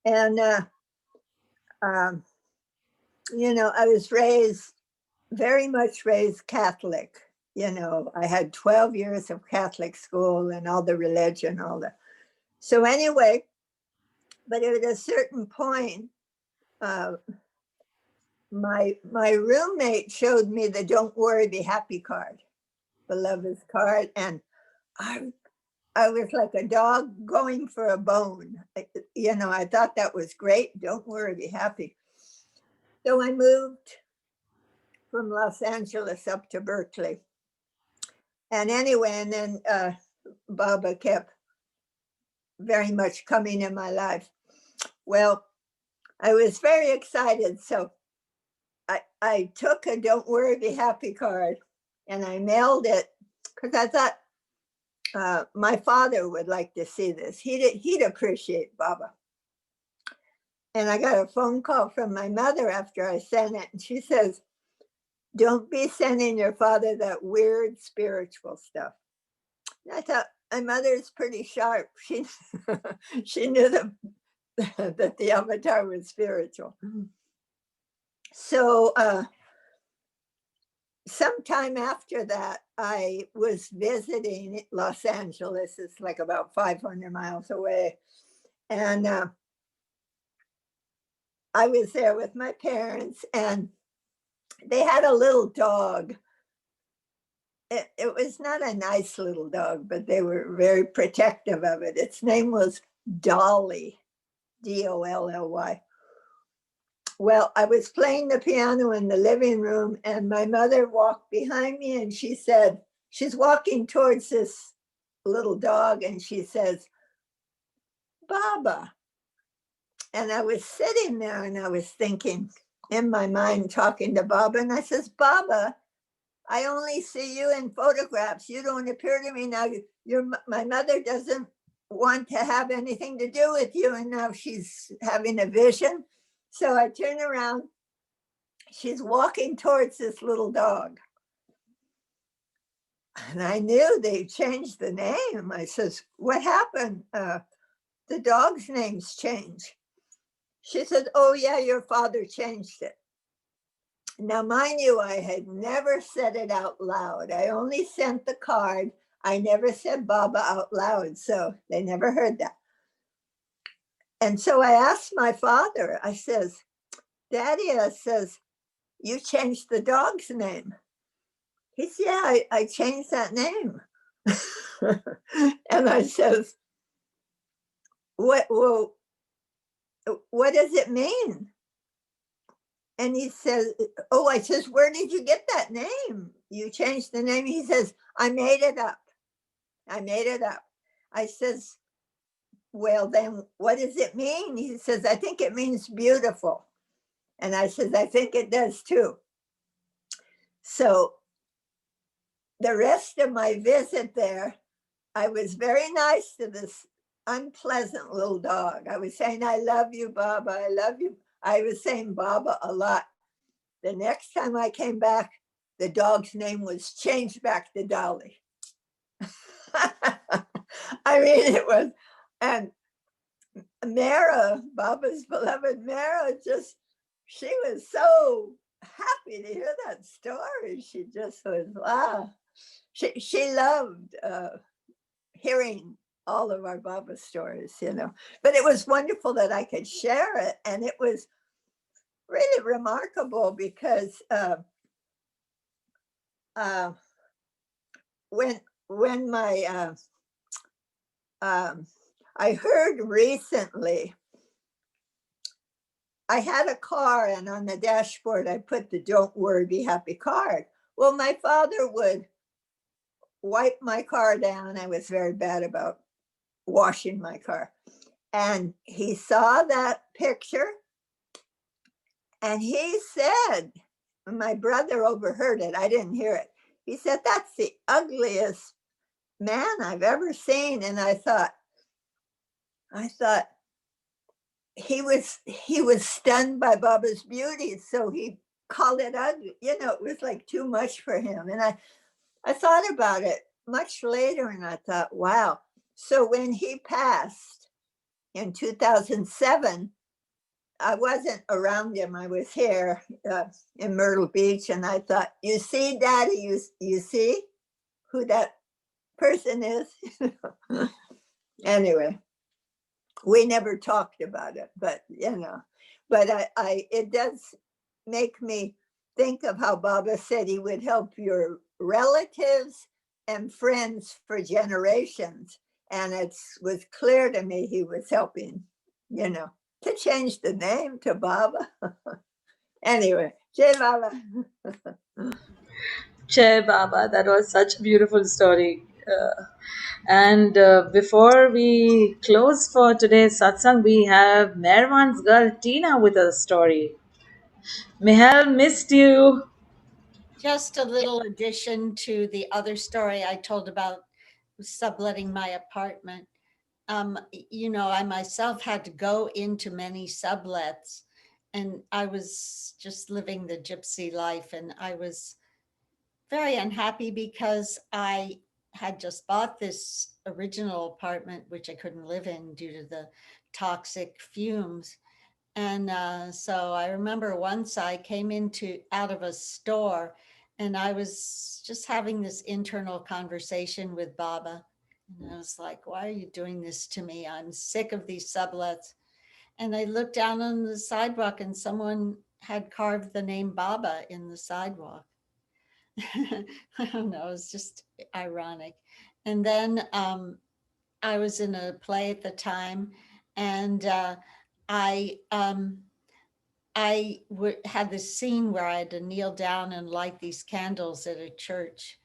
And, you know, I was very much raised Catholic. You know, I had 12 years of Catholic school and all the religion, all that. So anyway, but at a certain point, my roommate showed me the "Don't Worry, Be Happy" card, the Lovers card, and I was like a dog going for a bone. You know, I thought that was great. Don't worry, be happy. So I moved from Los Angeles up to Berkeley. And anyway, and then Baba kept very much coming in my life. Well, I was very excited. So I took a "Don't Worry, Be Happy" card and I mailed it because I thought my father would like to see this. He'd appreciate Baba. And I got a phone call from my mother after I sent it. And she says, "Don't be sending your father that weird spiritual stuff." And I thought, my mother's pretty sharp. She knew that the avatar was spiritual. So sometime after that, I was visiting Los Angeles. It's like about 500 miles away. And I was there with my parents, and they had a little dog. It was not a nice little dog, but they were very protective of it. Its name was Dolly, Dolly. Well, I was playing the piano in the living room, and my mother walked behind me, and she said, she's walking towards this little dog, and she says, "Baba." And I was sitting there and I was thinking in my mind, talking to Baba, and I says, "Baba, I only see you in photographs. You don't appear to me now. My mother doesn't want to have anything to do with you, and now she's having a vision." So I turn around. She's walking towards this little dog. And I knew they changed the name. I says, "What happened? The dog's name's changed." She said, "Oh yeah, your father changed it." Now, mind you, I had never said it out loud. I only sent the card. I never said Baba out loud, so they never heard that. And so I asked my father, I says, "Daddy," I says, "you changed the dog's name." He said, "Yeah, I changed that name." And I says, what does it mean?" And he says, "Oh," I says, "Where did you get that name? You changed the name." He says, "I made it up. I made it up." I says, "Well, then what does it mean?" He says, "I think it means beautiful." And I says, "I think it does too." So the rest of my visit there, I was very nice to this unpleasant little dog. I was saying, "I love you, Baba. I love you." I was saying Baba a lot. The next time I came back, the dog's name was changed back to Dolly. I mean, it was, and Mara, Baba's beloved Mara, she was so happy to hear that story. She just was, wow. She loved hearing all of our Baba stories, you know. But it was wonderful that I could share it. And it was really remarkable because when my I heard recently, I had a car and on the dashboard, I put the "Don't Worry, Be Happy" card. Well, my father would wipe my car down. I was very bad about washing my car. And he saw that picture and he said, my brother overheard it, I didn't hear it. He said, "That's the ugliest man I've ever seen." And I thought, he was stunned by Baba's beauty, so he called it ugly. You know, it was like too much for him. And I thought about it much later and I thought, wow. So when he passed in 2007, I wasn't around him. I was here in Myrtle Beach, and I thought, "You see, Daddy, you see who that person is?" Anyway, we never talked about it, but it does make me think of how Baba said he would help your relatives and friends for generations. And it was clear to me he was helping, to change the name to Baba. Anyway, Jai Baba. Jai Baba, that was such a beautiful story. And before we close for today's satsang, we have Merwan's girl Tina with a story. Meher, missed you. Just a little addition to the other story I told about subletting my apartment. I myself had to go into many sublets, and I was just living the gypsy life, and I was very unhappy because I had just bought this original apartment, which I couldn't live in due to the toxic fumes. And so I remember once I came out of a store and I was just having this internal conversation with Baba. And I was like, "Why are you doing this to me? I'm sick of these sublets." And I looked down on the sidewalk and someone had carved the name Baba in the sidewalk. I don't know, it was just ironic. And then I was in a play at the time, and I had this scene where I had to kneel down and light these candles at a church.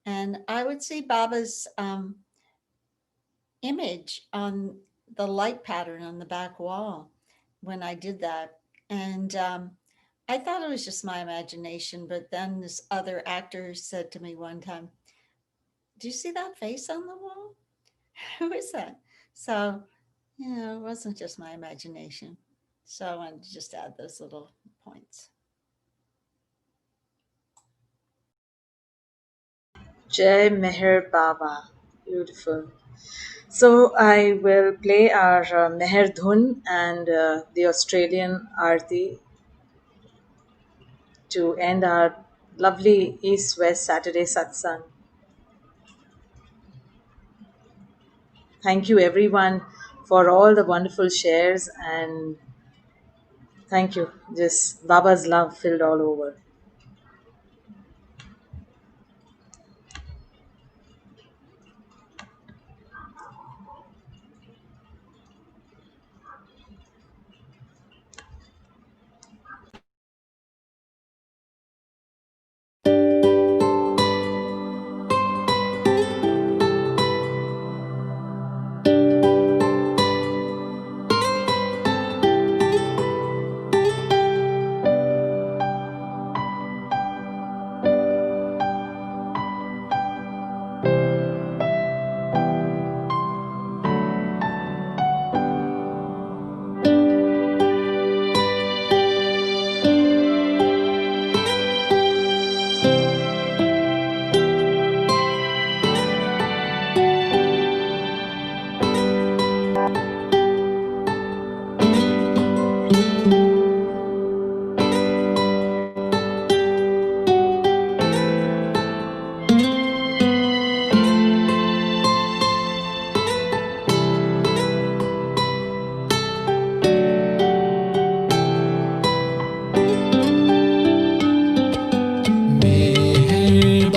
And I would see Baba's image on the light pattern on the back wall when I did that. And I thought it was just my imagination, but then this other actor said to me one time, "Do you see that face on the wall? Who is that?" So, it wasn't just my imagination. So I wanted to just add those little points. Jai Meher Baba. Beautiful. So I will play our Meher Dhun and the Australian Arti to end our lovely East-West Saturday satsang. Thank you everyone for all the wonderful shares, and thank you. Just Baba's love filled all over. Meher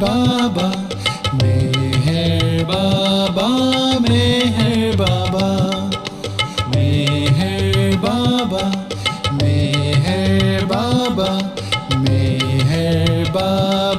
Baba, Meher Baba.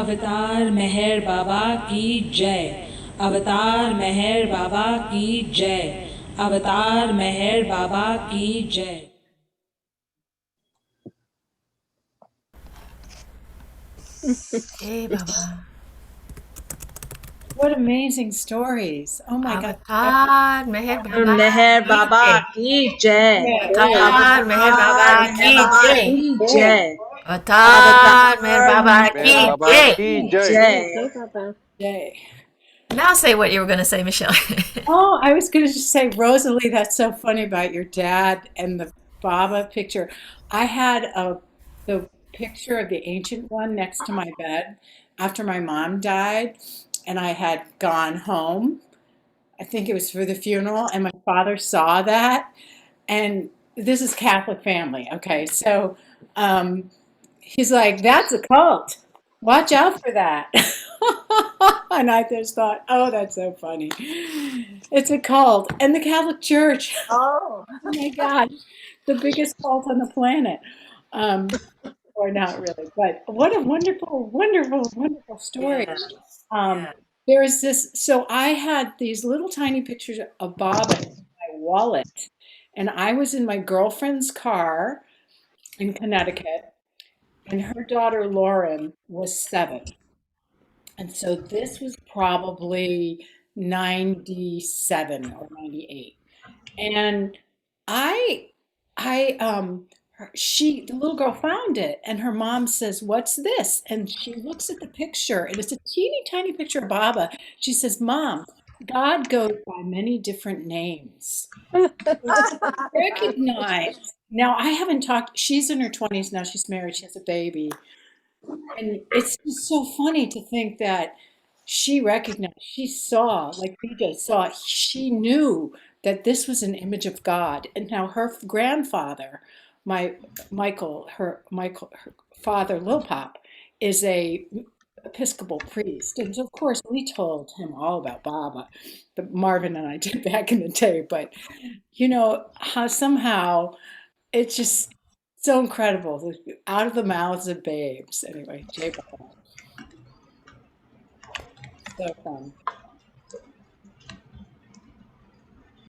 अवतार मेहर बाबा की जय। अवतार मेहर बाबा की जय। अवतार मेहर बाबा की जय। Hey, Baba. What amazing stories. Oh my God. अवतार Meher मेहर बाबा की जय। Avatar Meher Baba मेहर ki बाबा jai. की जय। Avatar Meher Baba मेहर ki बाबा jai. की जय। Jai. Now say what you were going to say, Michelle. Oh, I was going to just say, Rosalie, that's so funny about your dad and the Baba picture. I had the picture of the ancient one next to my bed after my mom died, and I had gone home. I think it was for the funeral, and my father saw that. And this is Catholic family, okay? So he's like, "That's a cult. Watch out for that." And I just thought, "Oh, that's so funny. It's a cult." And the Catholic Church, Oh, oh my God, the biggest cult on the planet. Or not really, but what a wonderful, wonderful, wonderful story. Yes. Um, Yeah. there's this, so I had these little tiny pictures of Baba in my wallet, and I was in my girlfriend's car in Connecticut, and her daughter Lauren was 7. And so this was probably 97 or 98. And I, the little girl found it, and her mom says, "What's this?" And she looks at the picture, and it's a teeny tiny picture of Baba. She says, "Mom, God goes by many different names." Recognize. Now, I haven't talked, she's in her 20s now, she's married, she has a baby. And it's just so funny to think that she recognized, she saw, like BJ saw, she knew that this was an image of God. And now her grandfather, Michael, her father, Lopop, is a Episcopal priest. And so of course we told him all about Baba, but Marvin and I did back in the day. But you know, how somehow it's just so incredible. Out of the mouths of babes. Anyway, Jay Baba. So fun.